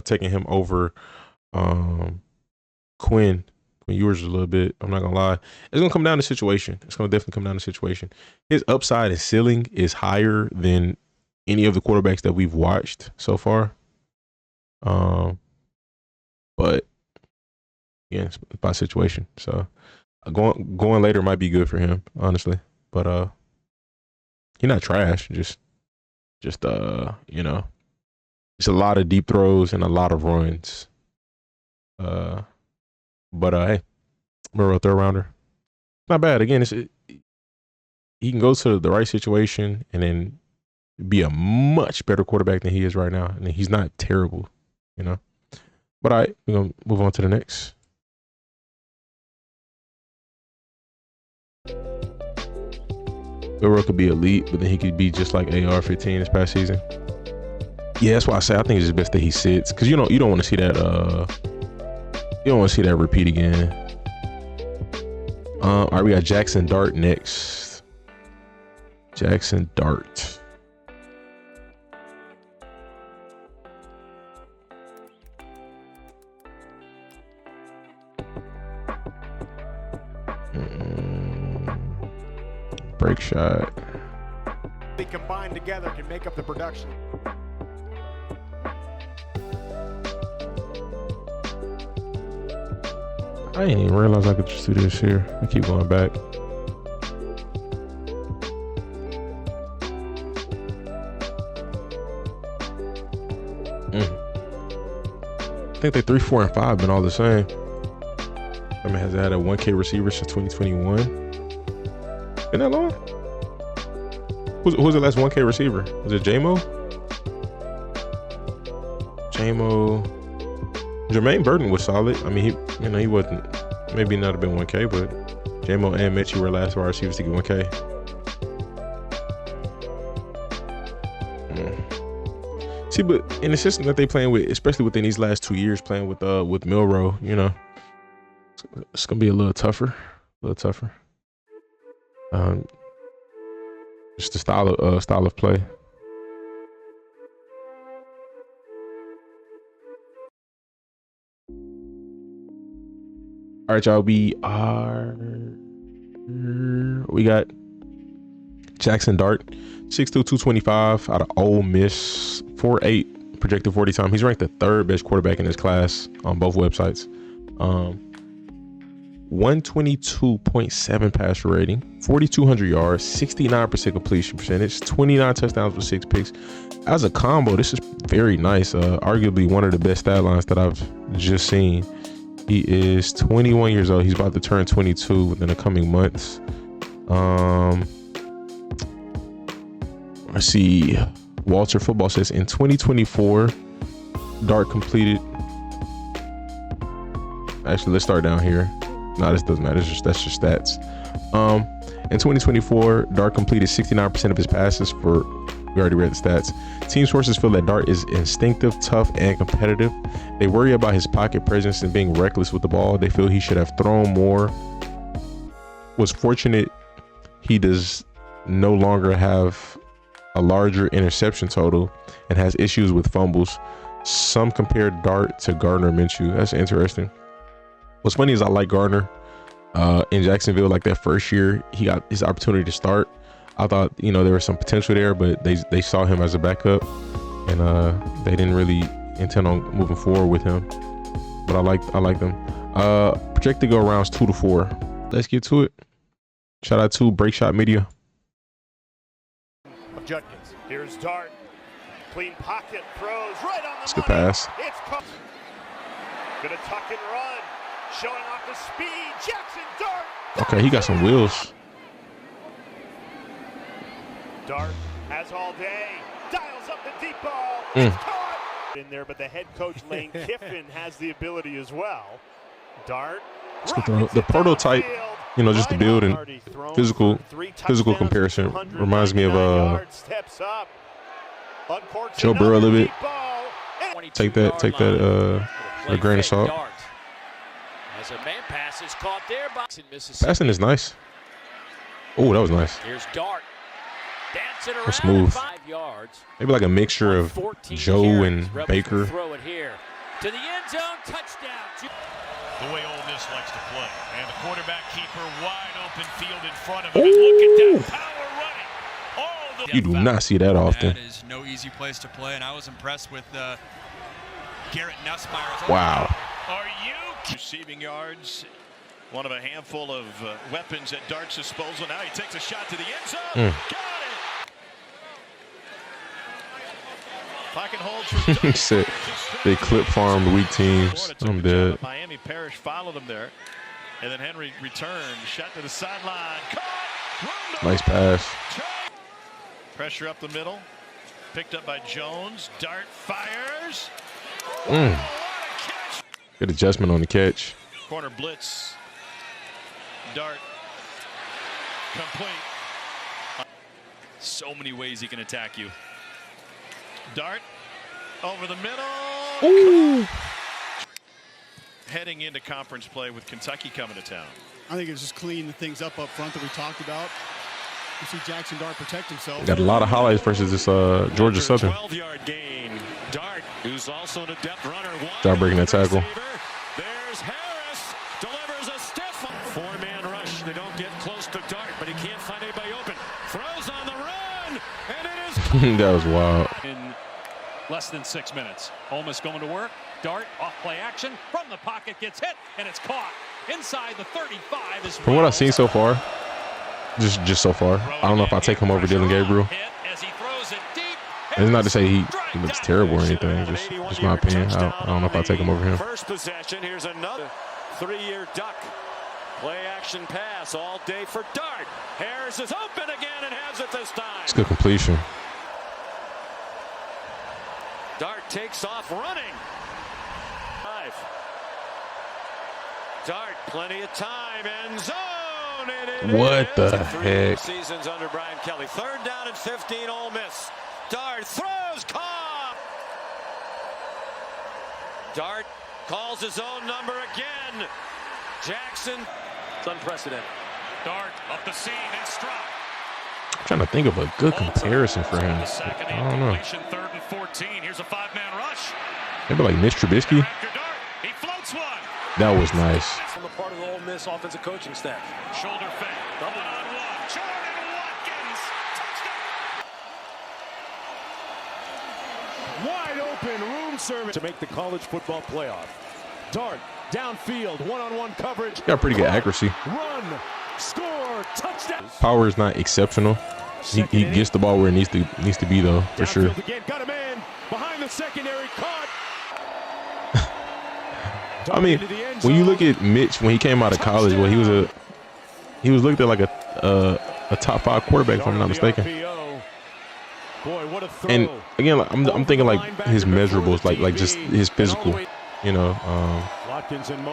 taking him over Quin Ewers a little bit. I'm not gonna lie. It's gonna come down to situation. It's gonna definitely come down to situation. His upside and ceiling is higher than any of the quarterbacks that we've watched so far. But yeah, it's about situation. So going later might be good for him, honestly. but he's not trash. Just you know, it's a lot of deep throws and a lot of runs. But hey, Milroe third rounder, not bad. Again, he can go to the right situation and then be a much better quarterback than he is right now. And he's not terrible, you know. But all right, we're gonna move on to the next. Milroe could be elite, but then he could be just like AR-15 this past season. Yeah, that's why I say I think it's just best that he sits, because you don't want to see that you don't want to see that repeat again. All right, we got Jaxon Dart next. Jaxon Dart. Break shot. They combined together can make up the production. I didn't even realize I could just do this here. I keep going back. I think they 3, 4, and 5 been all the same. I mean, has had a 1K receiver since 2021. Been that long? Who's the last 1K receiver? Was it J-Mo? Jermaine Burton was solid. I mean, he wasn't, maybe not have been 1K, but J-Mo and Mitchie were last wide receivers to get 1K. See, but in the system that they playing with, especially within these last 2 years, playing with Milroe, you know, it's gonna be a little tougher. Just the style of play. All right, y'all. We got Jaxon Dart, 6'2", 225 out of Ole Miss, 4'8", projected 40 time. He's ranked the 3rd best quarterback in his class on both websites. 122.7 passer rating, 4,200 yards, 69% completion percentage, 29 touchdowns with 6 picks. As a combo, this is very nice. Arguably one of the best stat lines that I've just seen. He is 21 years old. He's about to turn 22 within the coming months. Let's see. Walter Football says in 2024, Dart completed. Actually, let's start down here. No, this doesn't matter. That's just stats. In 2024, Dart completed 69% of his passes for. We already read the stats. Team sources feel that Dart is instinctive, tough, and competitive. They worry about his pocket presence and being reckless with the ball. They feel he should have thrown more. Was fortunate he does no longer have a larger interception total and has issues with fumbles. Some compare Dart to Gardner Minshew. That's interesting. What's funny is I like Gardner in Jacksonville. Like that first year he got his opportunity to start, I thought, you know, there was some potential there, but they saw him as a backup, and they didn't really intend on moving forward with him. But I like them. Projected go rounds 2 to 4. Let's get to it. Shout out to Break Shot Media. Of Judkins. Here's Dart. Clean pocket, throws right on the It's a good pass. It's gonna tuck and run. Showing off the speed. Jaxon Dart. Okay, he got some wheels. Dart has all day, dials up the deep ball. It's caught in there, but the head coach Lane Kiffin has the ability as well. Dart, the prototype, you know, just the build and physical comparison reminds me of Joe Burrow a little bit. Take that with a grain of salt. As a man pass is caught there, Passing is nice. Oh, that was nice. Here's Dart. That's smooth. Maybe like a mixture of Joe and Baker. Throw it here to the end zone, touchdown. The way Ole Miss likes to play, and the quarterback keeper wide open field in front of him. And look at that power running. You do not see that often. That is no easy place to play, and I was impressed with Garrett Nussmeier. Wow. Are you receiving yards One of a handful of weapons at Dart's disposal. Now he takes a shot to the end zone. Got it. Pocket holds for Shit. They clip farmed weak teams. I'm dead. Miami Parrish followed him there. And then Henry returned. Shot to the sideline. Caught. Nice pass. Pressure up the middle. Picked up by Jones. Dart fires. Good adjustment on the catch. Corner blitz. Dart. Complete. So many ways he can attack you. Dart over the middle. Ooh. Heading into conference play with Kentucky coming to town. I think it's just cleaning things up front that we talked about. You see Jaxon Dart protect himself. Got a lot of highlights versus this Georgia Southern. 12-yard gain. Dart, who's also an adept runner. Start breaking that tackle. There's Harris. Delivers a stiff four-man rush. They don't get close to Dart, but he can't find anybody open. Throws on the run, and it is. That was wild. In less than 6 minutes. Ole Miss going to work. Dart off play action from the pocket, gets hit, and it's caught inside the 35. Is from what I've seen so far, just so far, I don't know if I take him over Dillon Gabriel. It's not to say he looks terrible or anything. Just my opinion. I don't know if I take him over him. First possession. Here's another 3-year duck. Play action pass all day for Dart. Harris is open again and has it this time. It's good completion. Dart takes off running. Dart, plenty of time, end zone. What the heck? Seasons under Brian Kelly. 3rd down and 15, Ole Miss. Dart throws, caught. Dart calls his own number again. Jackson. It's unprecedented. Dart up the seam and strike. I'm trying to think of a good comparison for him. I don't know. 3rd and 14. Here's a 5-man rush. Maybe like Mitch Trubisky. He floats one. That was nice. On the part of the Ole Miss offensive coaching staff. Shoulder fake. Double on one. Jordan Watkins. Touchdown. Wide open room service to make the college football playoff. Dart downfield, one-on-one coverage. Got pretty good accuracy. Run, score, touchdown. Power is not exceptional. He gets the ball where it needs to be though, for sure. Again, got a man behind the secondary, caught. I mean, when you look at Mitch when he came out of college, well, he was looked at like a top 5 quarterback, if I'm not mistaken. Boy, what a throw. And again, I'm thinking like his measurables, like just his physical, you know,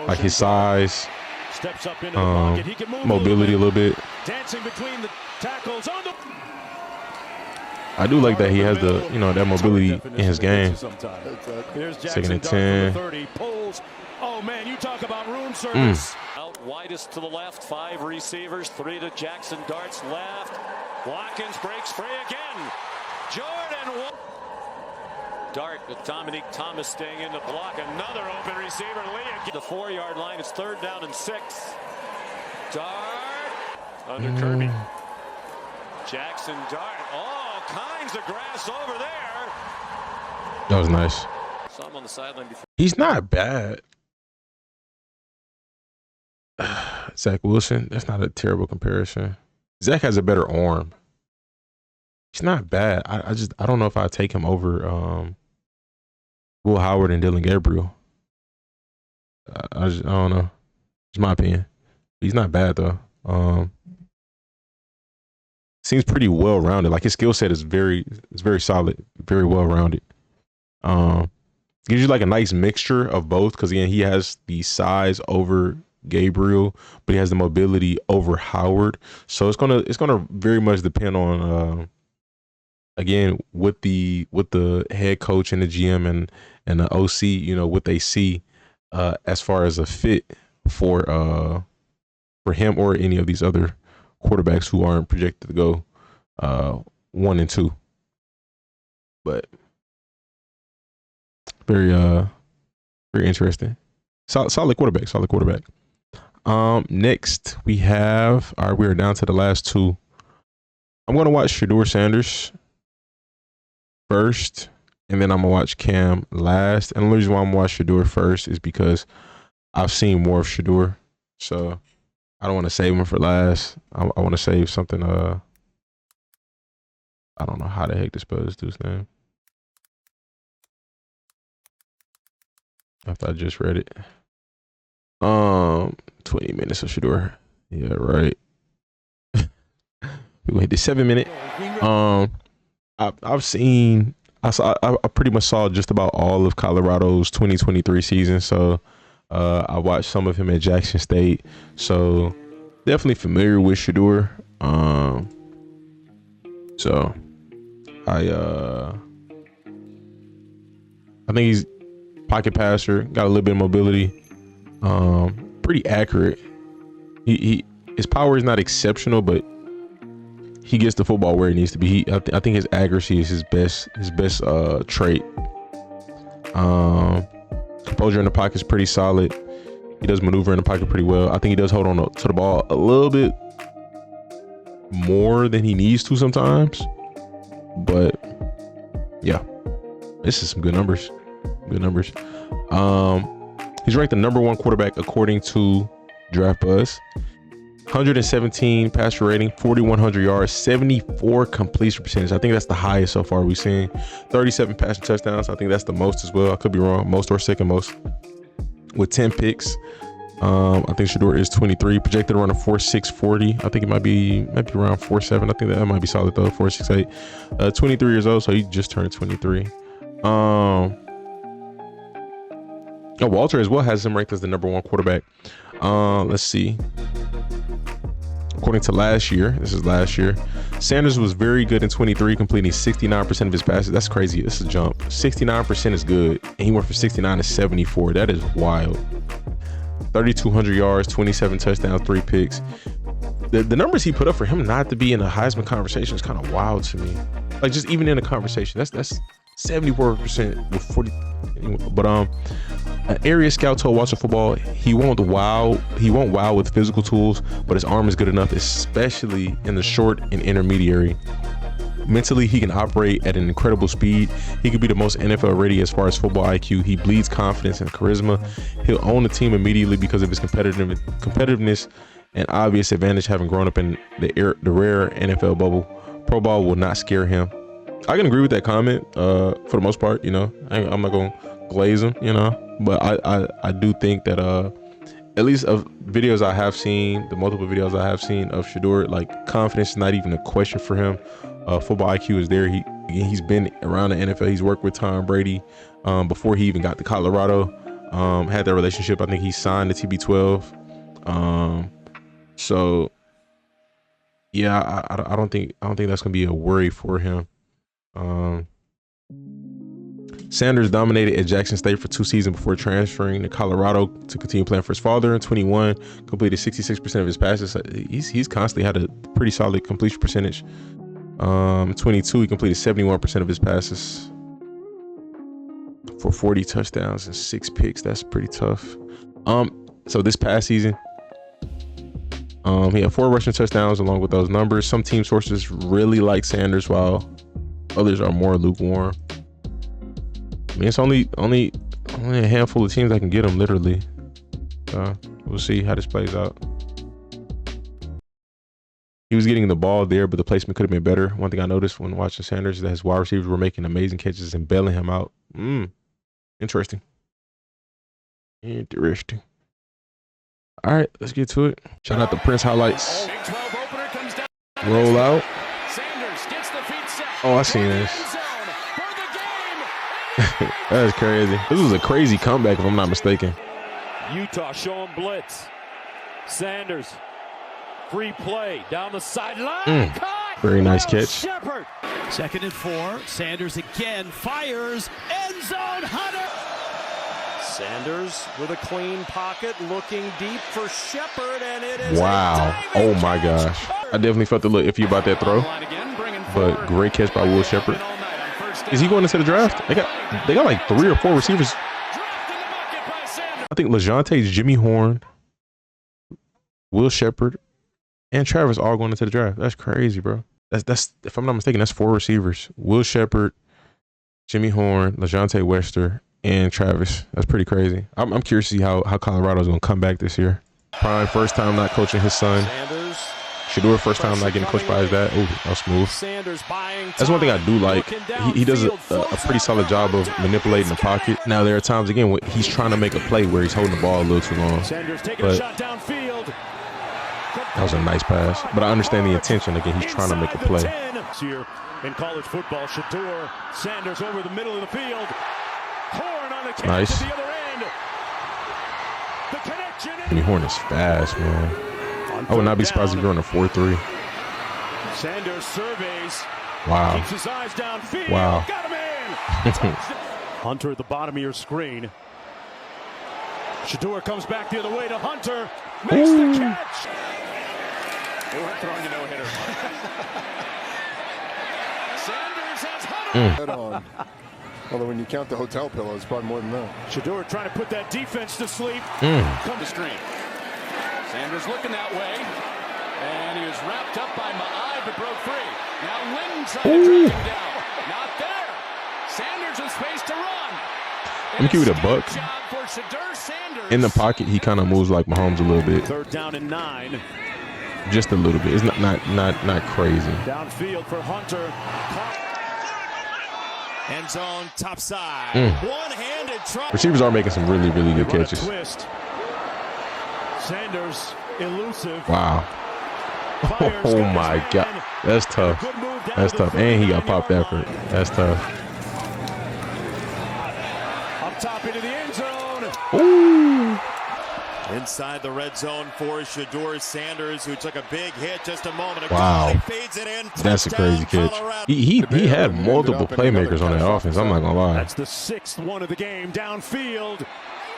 like his size, mobility a little bit. Dancing between the tackles on the. I do like that he has the, you know, that mobility in his game. 2nd and 10. Oh man, you talk about room service. Out widest to the left, 5 receivers, 3 to Jaxon Dart's left. Watkins breaks free again. Jordan. Dart with Dominique Thomas staying in the block. Another open receiver. The 4-yard line. It's 3rd down and 6. Dart under Kirby. Jaxon Dart. All kinds of grass over there. That was nice. Saw him on the sideline before. He's not bad. Zach Wilson, that's not a terrible comparison. Zach has a better arm. He's not bad. I don't know if I'd take him over Will Howard and Dillon Gabriel. I don't know. It's my opinion. He's not bad though. Seems pretty well rounded. Like his skill set is very solid, very well rounded. Gives you like a nice mixture of both because again he has the size over Gabriel, but he has the mobility over Howard. So it's gonna very much depend on again with the head coach and the GM and the OC, you know, what they see as far as a fit for him or any of these other quarterbacks who aren't projected to go 1 and 2. But very interesting. Solid quarterback. Next we have, all right, we are down to the last 2. I'm going to watch Shedeur Sanders first, and then I'm going to watch Cam last. And the reason why I'm going to watch Shedeur first is because I've seen more of Shedeur. So I don't want to save him for last. I want to save something. I don't know how the heck to spell this dude's name. After I just read it. 20 minutes of Shedeur. Yeah, right. We gonna hit the 7-minute. I've seen. I pretty much saw just about all of Colorado's 2023 season. So I watched some of him at Jackson State. So definitely familiar with Shedeur. So I think he's pocket passer, got a little bit of mobility, pretty accurate. His power is not exceptional, but he gets the football where it needs to be. I think his accuracy is his best trait. Composure in the pocket is pretty solid. He does maneuver in the pocket pretty well. I think he does hold on to the ball a little bit more than he needs to sometimes. But yeah, this is some good numbers. Good numbers. He's ranked the #1 quarterback according to Draft Buzz. 117 passer rating, 4,100 yards, 74 completion percentage. I think that's the highest so far we've seen. 37 passing touchdowns. I think that's the most as well. I could be wrong. Most or second most. With 10 picks. I think Shedeur is 23. Projected around a 4.640. I think it might be around 4.7. I think that might be solid though. 4.68. 23 years old, so he just turned 23. Walter as well has him ranked as the #1 quarterback. Let's see. According to last year, this is last year, Sanders was very good in 23, completing 69% of his passes. That's crazy. This is a jump. 69% is good, and he went from 69 to 74. That is wild. 3,200 yards, 27 touchdowns, 3 picks. The numbers he put up for him not to be in the Heisman conversation is kind of wild to me. Like, just even in the conversation, that's 74% with 40. But an area scout told watching football he won't wow with physical tools, but his arm is good enough, especially in the short and intermediary. Mentally, he can operate at an incredible speed. He could be the most NFL ready as far as football IQ. He bleeds confidence and charisma. He'll own the team immediately because of his competitiveness and obvious advantage having grown up in the rare NFL bubble. Pro ball will not scare him. I can agree with that comment for the most part. You know, I'm not gonna glaze him, you know, but I do think that at least of videos I have seen, the multiple videos I have seen of Shedeur, like, confidence is not even a question for him. Football IQ is there. He's been around the NFL. He's worked with Tom Brady before he even got to Colorado. Had that relationship. I think he signed the TB12. So yeah, I don't think that's gonna be a worry for him. Sanders dominated at Jackson State for 2 seasons before transferring to Colorado to continue playing for his father. In 21, completed 66% of his passes. He's constantly had a pretty solid completion percentage. 22, he completed 71% of his passes for 40 touchdowns and 6 picks. That's pretty tough. So this past season, he had 4 rushing touchdowns along with those numbers. Some team sources really like Sanders, while others are more lukewarm. I mean, it's only a handful of teams that can get him, literally. We'll see how this plays out. He was getting the ball there, but the placement could have been better. One thing I noticed when watching Sanders is that his wide receivers were making amazing catches and bailing him out. Interesting. All right, let's get to it. Shout out to Prince Highlights. Roll out. Oh, I seen this. That is crazy. This was a crazy comeback, if I'm not mistaken. Utah showing blitz. Sanders, free play down the sideline. Very nice catch. Shepard. 2nd and 4. Sanders again fires. End zone. Hunter. Sanders with a clean pocket, looking deep for Shepard, and it is wow. Oh my gosh. I definitely felt a little iffy about that throw, but great catch by Will Shepard. Is he going into the draft? They got like 3 or 4 receivers. I think LeJounte, Jimmy Horn, Will Shepard, and Travis all going into the draft. That's crazy, bro. That's if I'm not mistaken, that's 4 receivers. Will Shepard, Jimmy Horn, LeJounte Wester, and Travis. That's pretty crazy. I'm curious to see how Colorado's going to come back this year. Prime first time not coaching his son. Shedeur first time not getting coached by his dad. Ooh, that was smooth. That's one thing I do like. He does a pretty solid job of manipulating the pocket. Now there are times again when he's trying to make a play where he's holding the ball a little too long. But that was a nice pass. But I understand the intention. Again, he's trying to make a play. Here in college football, Shedeur Sanders over the middle of the field. Horn on the catch Nice. at the other end. The connection. Jimmy Horn is fast, man. I would not be surprised if you're on a 4-3. Sanders surveys. Wow. Keeps his eyes downfield. Wow. Got him in. Hunter at the bottom of your screen. Shedeur comes back the other way to Hunter. Makes the catch. They weren't throwing a no-hitter. Sanders has Hunter. Although when you count the hotel pillows, it's probably more than that. Shedeur trying to put that defense to sleep. Come to screen. Sanders looking that way. And he was wrapped up by Ma'ai, but broke free. Now Lynn trying to drag him down. Not there. Sanders with space to run. Let me give you the buck. In the pocket, he kind of moves like Mahomes a little bit. 3rd down and 9. Just a little bit. It's not crazy. Downfield for Hunter. End zone, top side. One-handed try. Receivers are making some really, really good catches. Twist. Sanders elusive. Wow. Oh my God. That's tough. That's tough. And he got popped after it. That's tough. Up top into the end zone. Ooh. Inside the red zone for Shedeur Sanders, who took a big hit just a moment ago. Wow. Fades it in. That's a crazy catch. He had multiple playmakers on that offense. I'm not going to lie. That's the 6th one of the game. Downfield.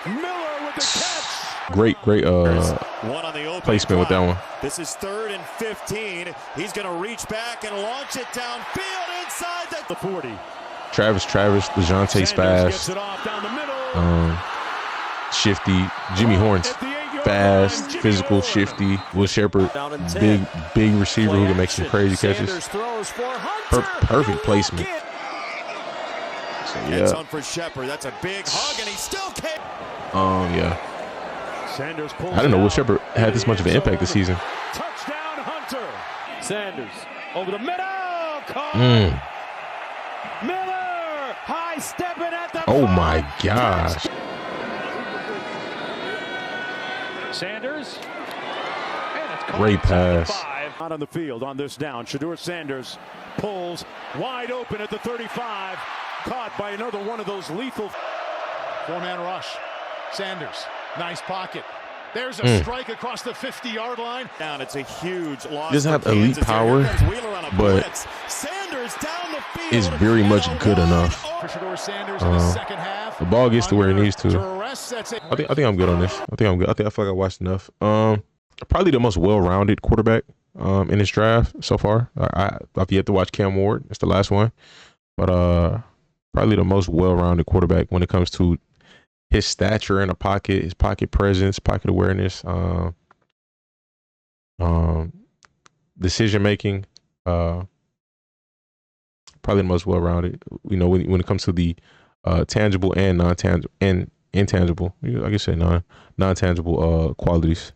Miller with the catch. Great One on the open placement with that one. This is 3rd and 15. He's going to reach back and launch it downfield inside the 40. Travis, DeJounte's fast. Shifty. Jimmy Horn's fast, physical, shifty. Will Shepard, big receiver who can make some crazy catches. Perfect placement. So, yeah. On for Shepard. That's a big hug, and he still can't. Yeah. Sanders pulls I didn't know Will Shepard had this much of an impact this season. Touchdown Hunter. Sanders over the middle. Caught. Miller high stepping at the. Oh my gosh. Sanders. And it's great pass. Out on the field on this down. Shedeur Sanders pulls wide open at the 35. Caught by another one of those lethal. 4-man rush. Sanders. Nice pocket. There's a strike across the 50-yard line. Down. It's a huge loss. Doesn't have elite power, but is very much good enough. For Shedeur Sanders in the second half. The ball gets to where it needs to. I think I'm good on this. I think I'm good. I feel like I watched enough. Probably the most well-rounded quarterback in this draft so far. I've yet to watch Cam Ward. It's the last one, but probably the most well-rounded quarterback when it comes to his stature in the pocket, his pocket presence, pocket awareness, decision making. Probably the most well-rounded. You know, when it comes to the tangible and non-tangible and intangible, I guess say non-tangible qualities.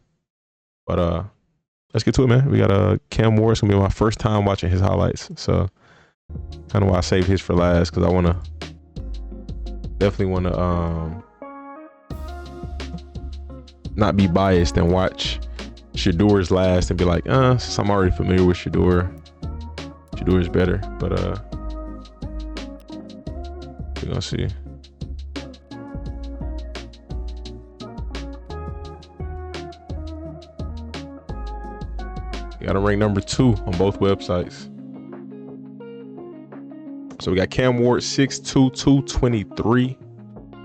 But let's get to it, man. We got Cam Ward. It's gonna be my first time watching his highlights, so kind of why I saved his for last, because I definitely want to not be biased and watch Shedeur's last and be like, since I'm already familiar with Shedeur is better. But we're gonna see. Got him ranked number 2 on both websites. So we got Cam Ward, 6'2", 223.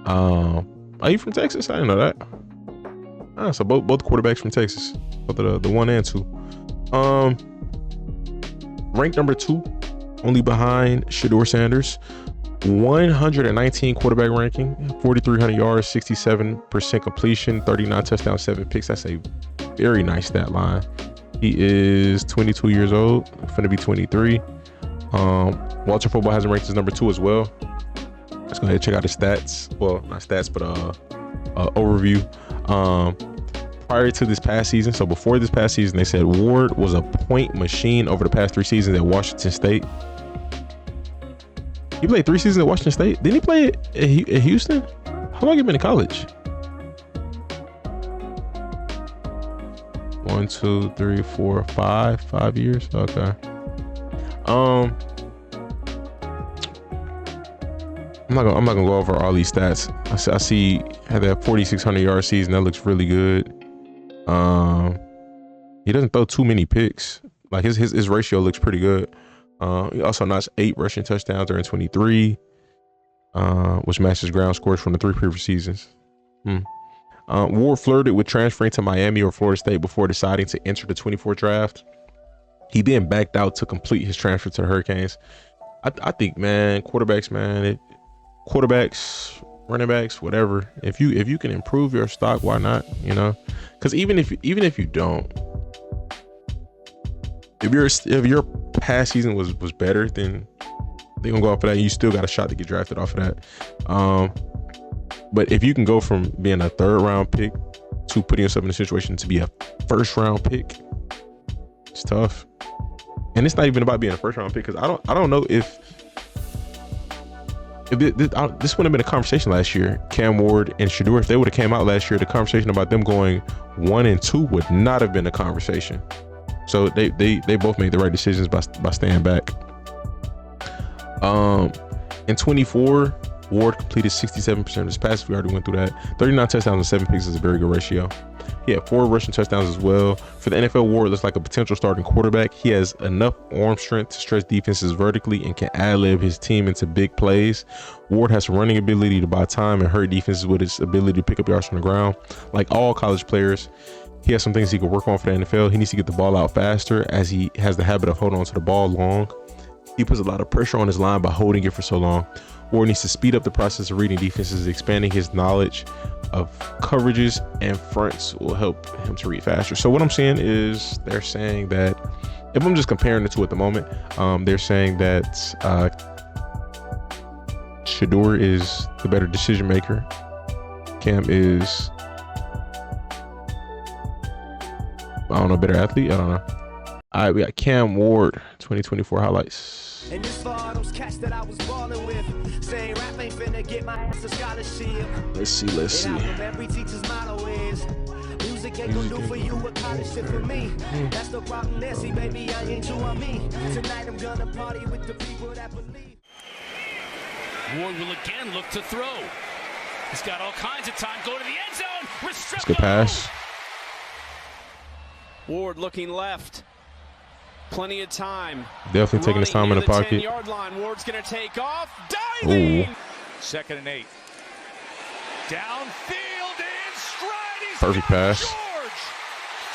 Are you from Texas? I didn't know that. So both quarterbacks from Texas, both the 1 and 2. Ranked number 2, only behind Shedeur Sanders. 119 quarterback ranking, 4,300 yards, 67% completion, 39 touchdowns, 7 picks. That's a very nice stat line. He is 22 years old, finna be 23. Walter Football has him ranked as number 2 as well. Let's go ahead and check out his stats. Well, not stats, but overview. prior to this past season, so before this past season, they said Ward was a point machine over the past 3 seasons at Washington State. He played 3 seasons at Washington State. Didn't he play at Houston? How long have you been in college? 1, 2, 3, 4, 5 years. Okay. I'm not gonna go over all these stats. I see had that 4,600 yard season. That looks really good. He doesn't throw too many picks. Like his ratio looks pretty good. He also notched 8 rushing touchdowns during 23, which matches ground scores from the 3 previous seasons. Ward flirted with transferring to Miami or Florida State before deciding to enter the 24 draft. He then backed out to complete his transfer to the Hurricanes. I think, man, quarterbacks, running backs, whatever. If you can improve your stock, why not? You know, because even if you don't, if your past season was better, then they're gonna go off of that. You still got a shot to get drafted off of that. But if you can go from being a 3rd round pick to putting yourself in a situation to be a 1st round pick, it's tough. And it's not even about being a 1st round pick, because I don't know if this wouldn't have been a conversation last year. Cam Ward and Shedeur, if they would have came out last year, the conversation about them going 1 and 2 would not have been a conversation. So they both made the right decisions by staying back. In 24, Ward completed 67% of his passes. We already went through that. 39 touchdowns and 7 picks is a very good ratio. He had 4 rushing touchdowns as well. For the NFL, Ward looks like a potential starting quarterback. He has enough arm strength to stretch defenses vertically and can ad-lib his team into big plays. Ward has some running ability to buy time and hurt defenses with his ability to pick up yards from the ground. Like all college players, he has some things he could work on for the NFL. He needs to get the ball out faster, as he has the habit of holding on to the ball long. He puts a lot of pressure on his line by holding it for so long. Ward needs to speed up the process of reading defenses. Expanding his knowledge of coverages and fronts will help him to read faster. So what I'm saying is, they're saying that, if I'm just comparing the two at the moment, they're saying that Shedeur is the better decision maker. Cam is, I don't know, better athlete. I don't know. All right, we got Cam Ward 2024 highlights. And this for all those cats that I was balling with, saying rap ain't finna get my ass a scholarship. Let's see. Every teacher's motto is, music ain't gonna do for you what college did for me. That's the problem, Nancy, baby, I ain't you on me. Tonight I'm gonna party with the people that believe. Ward will again look to throw. He's got all kinds of time. Go to the end zone. Let's get pass. Ward looking left. Plenty of time. Definitely taking his time in the pocket. 10-yard line. Ward's going to take off. Diving. Ooh. 2nd and 8. Downfield in stride. Perfect pass.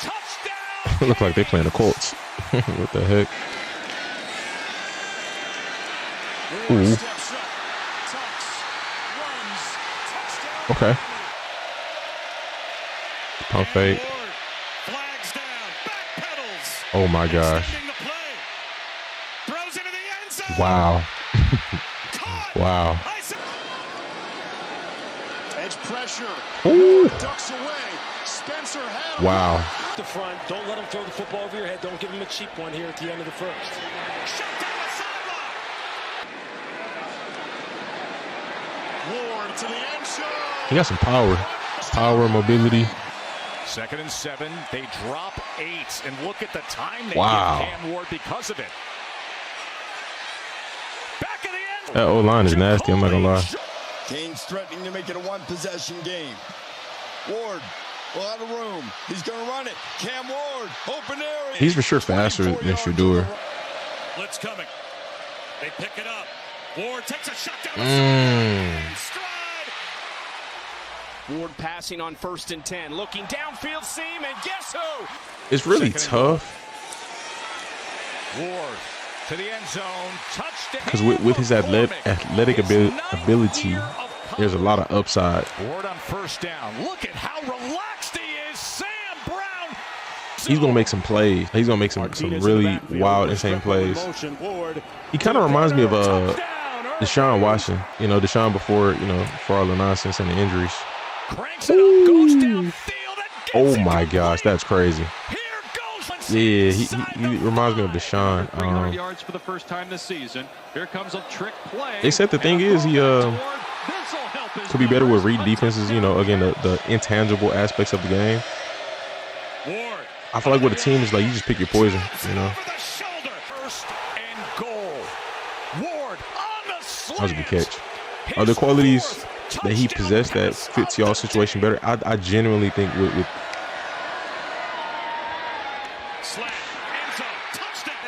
Touchdown. Look like they playing the Colts. What the heck? Ooh. Okay. Pump fake. Oh my gosh. Wow. Wow. Edge pressure. Ooh. Ducks away. Spencer had wow. The front. Don't let him throw the football over your head. Don't give him a cheap one here at the end of the first. Shut down the sideline. Ward to the end zone. He got some power. Power, mobility. 2nd and 7. They drop 8, and look at the time they give Cam Ward because of it. Back of the end. That O-line is nasty, I'm not gonna lie. Canes threatening to make it a 1-possession game. Ward, a lot of room. He's gonna run it. Cam Ward, open area. He's for sure faster than Shedeur. Blitz coming. They pick it up. Ward takes a shot down the stride. Ward passing on 1st and 10, looking downfield seam, and guess who? It's really tough. Ward to the end zone, touchdown. Because with his athletic ability, there's a lot of upside. Ward on 1st down. Look at how relaxed he is. Sam Brown. He's gonna make some plays. He's gonna make some really wild, insane plays. He kind of reminds me of Deshaun Watson. You know, Deshaun before, you know, for all the nonsense and the injuries. Cranks it up, goes downfield, and Oh my gosh, that's crazy. Yeah, he reminds me of Deshaun. 300 yards for the first time this season. Here comes a trick play. They said the thing is he could be better with reading defenses. You know, again the intangible aspects of the game. I feel like with a team is like you just pick your poison. You know. That was a good catch. Are there qualities that he possessed that fits y'all's situation better? I genuinely think with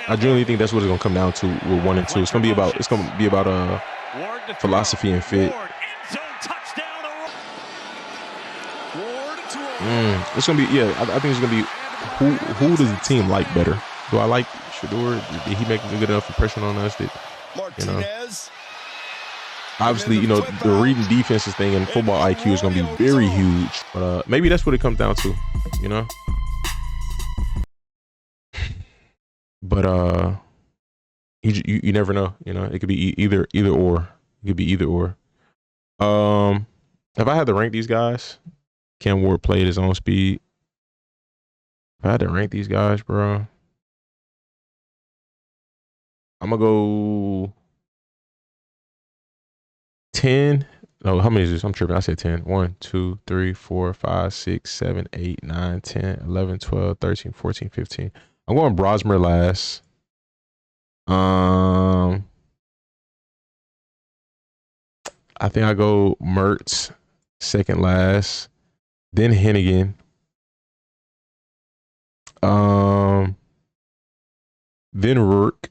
I genuinely think that's what it's gonna come down to with 1 and 2. It's gonna be about philosophy and fit. It's gonna be I think it's gonna be who does the team like better? Do I like Shedeur? Did he make a good enough impression on us that you know? Obviously, you know, the reading defenses thing and football IQ is going to be very huge. But maybe that's what it comes down to, you know? But you never know, you know? It could be either or. It could be either or. If I had to rank these guys, Cam Ward played his own speed. If I had to rank these guys, bro, I'm going to go 10. No, how many is this? I'm tripping. I said 10. 1, 2, 3, 4, 5, 6, 7, 8, 9, 10, 11, 12, 13, 14, 15. I'm going Brosmer last. I think I go Mertz second last. Then Henigan. Then Rourke.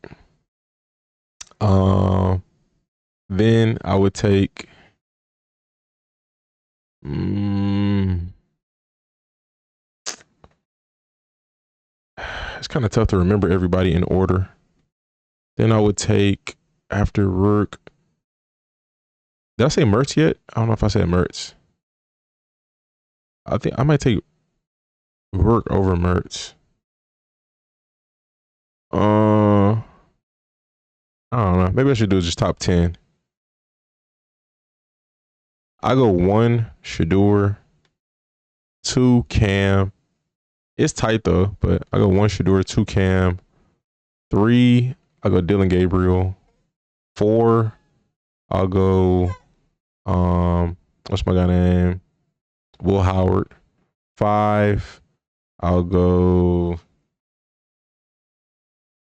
Then I would take it's kind of tough to remember everybody in order. Then I would take after Rourke. Did I say Mertz yet? I don't know if I said Mertz. I think I might take Rourke over Mertz. I don't know. Maybe I should do just top 10. I go 1 Shedeur, 2 Cam. It's tight though, but I go 1 Shedeur, 2 Cam, 3 I go Dillon Gabriel, 4 I'll go what's my guy name? Will Howard. 5 I'll go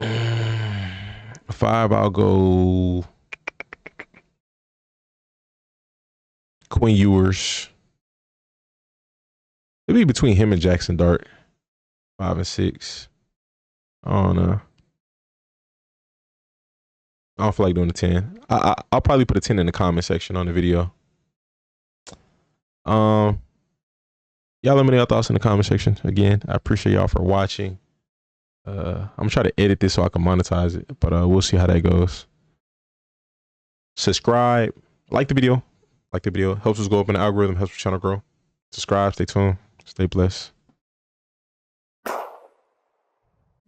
5 I'll go Quin Ewers. It'll be between him and Jaxon Dart. 5 and 6. I don't know. I don't feel like doing a 10. I'll probably put a 10 in the comment section on the video. Y'all let me know your thoughts in the comment section. Again, I appreciate y'all for watching. I'm gonna try to edit this so I can monetize it, but we'll see how that goes. Subscribe, like the video. Like the video. Helps us go up in the algorithm, helps the channel grow. Subscribe, stay tuned, stay blessed.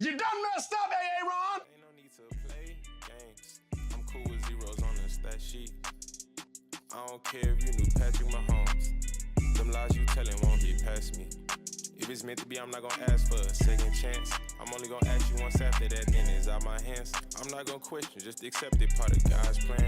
You done messed up, Aaron! Ain't no need to play games. I'm cool with zeros on the stat sheet. I don't care if you knew Patrick Mahomes. Them lies you telling won't get past me. If it's meant to be, I'm not gonna ask for a second chance. I'm only gonna ask you once after that, then it's out my hands. I'm not gonna question, just accept it, part of God's plan.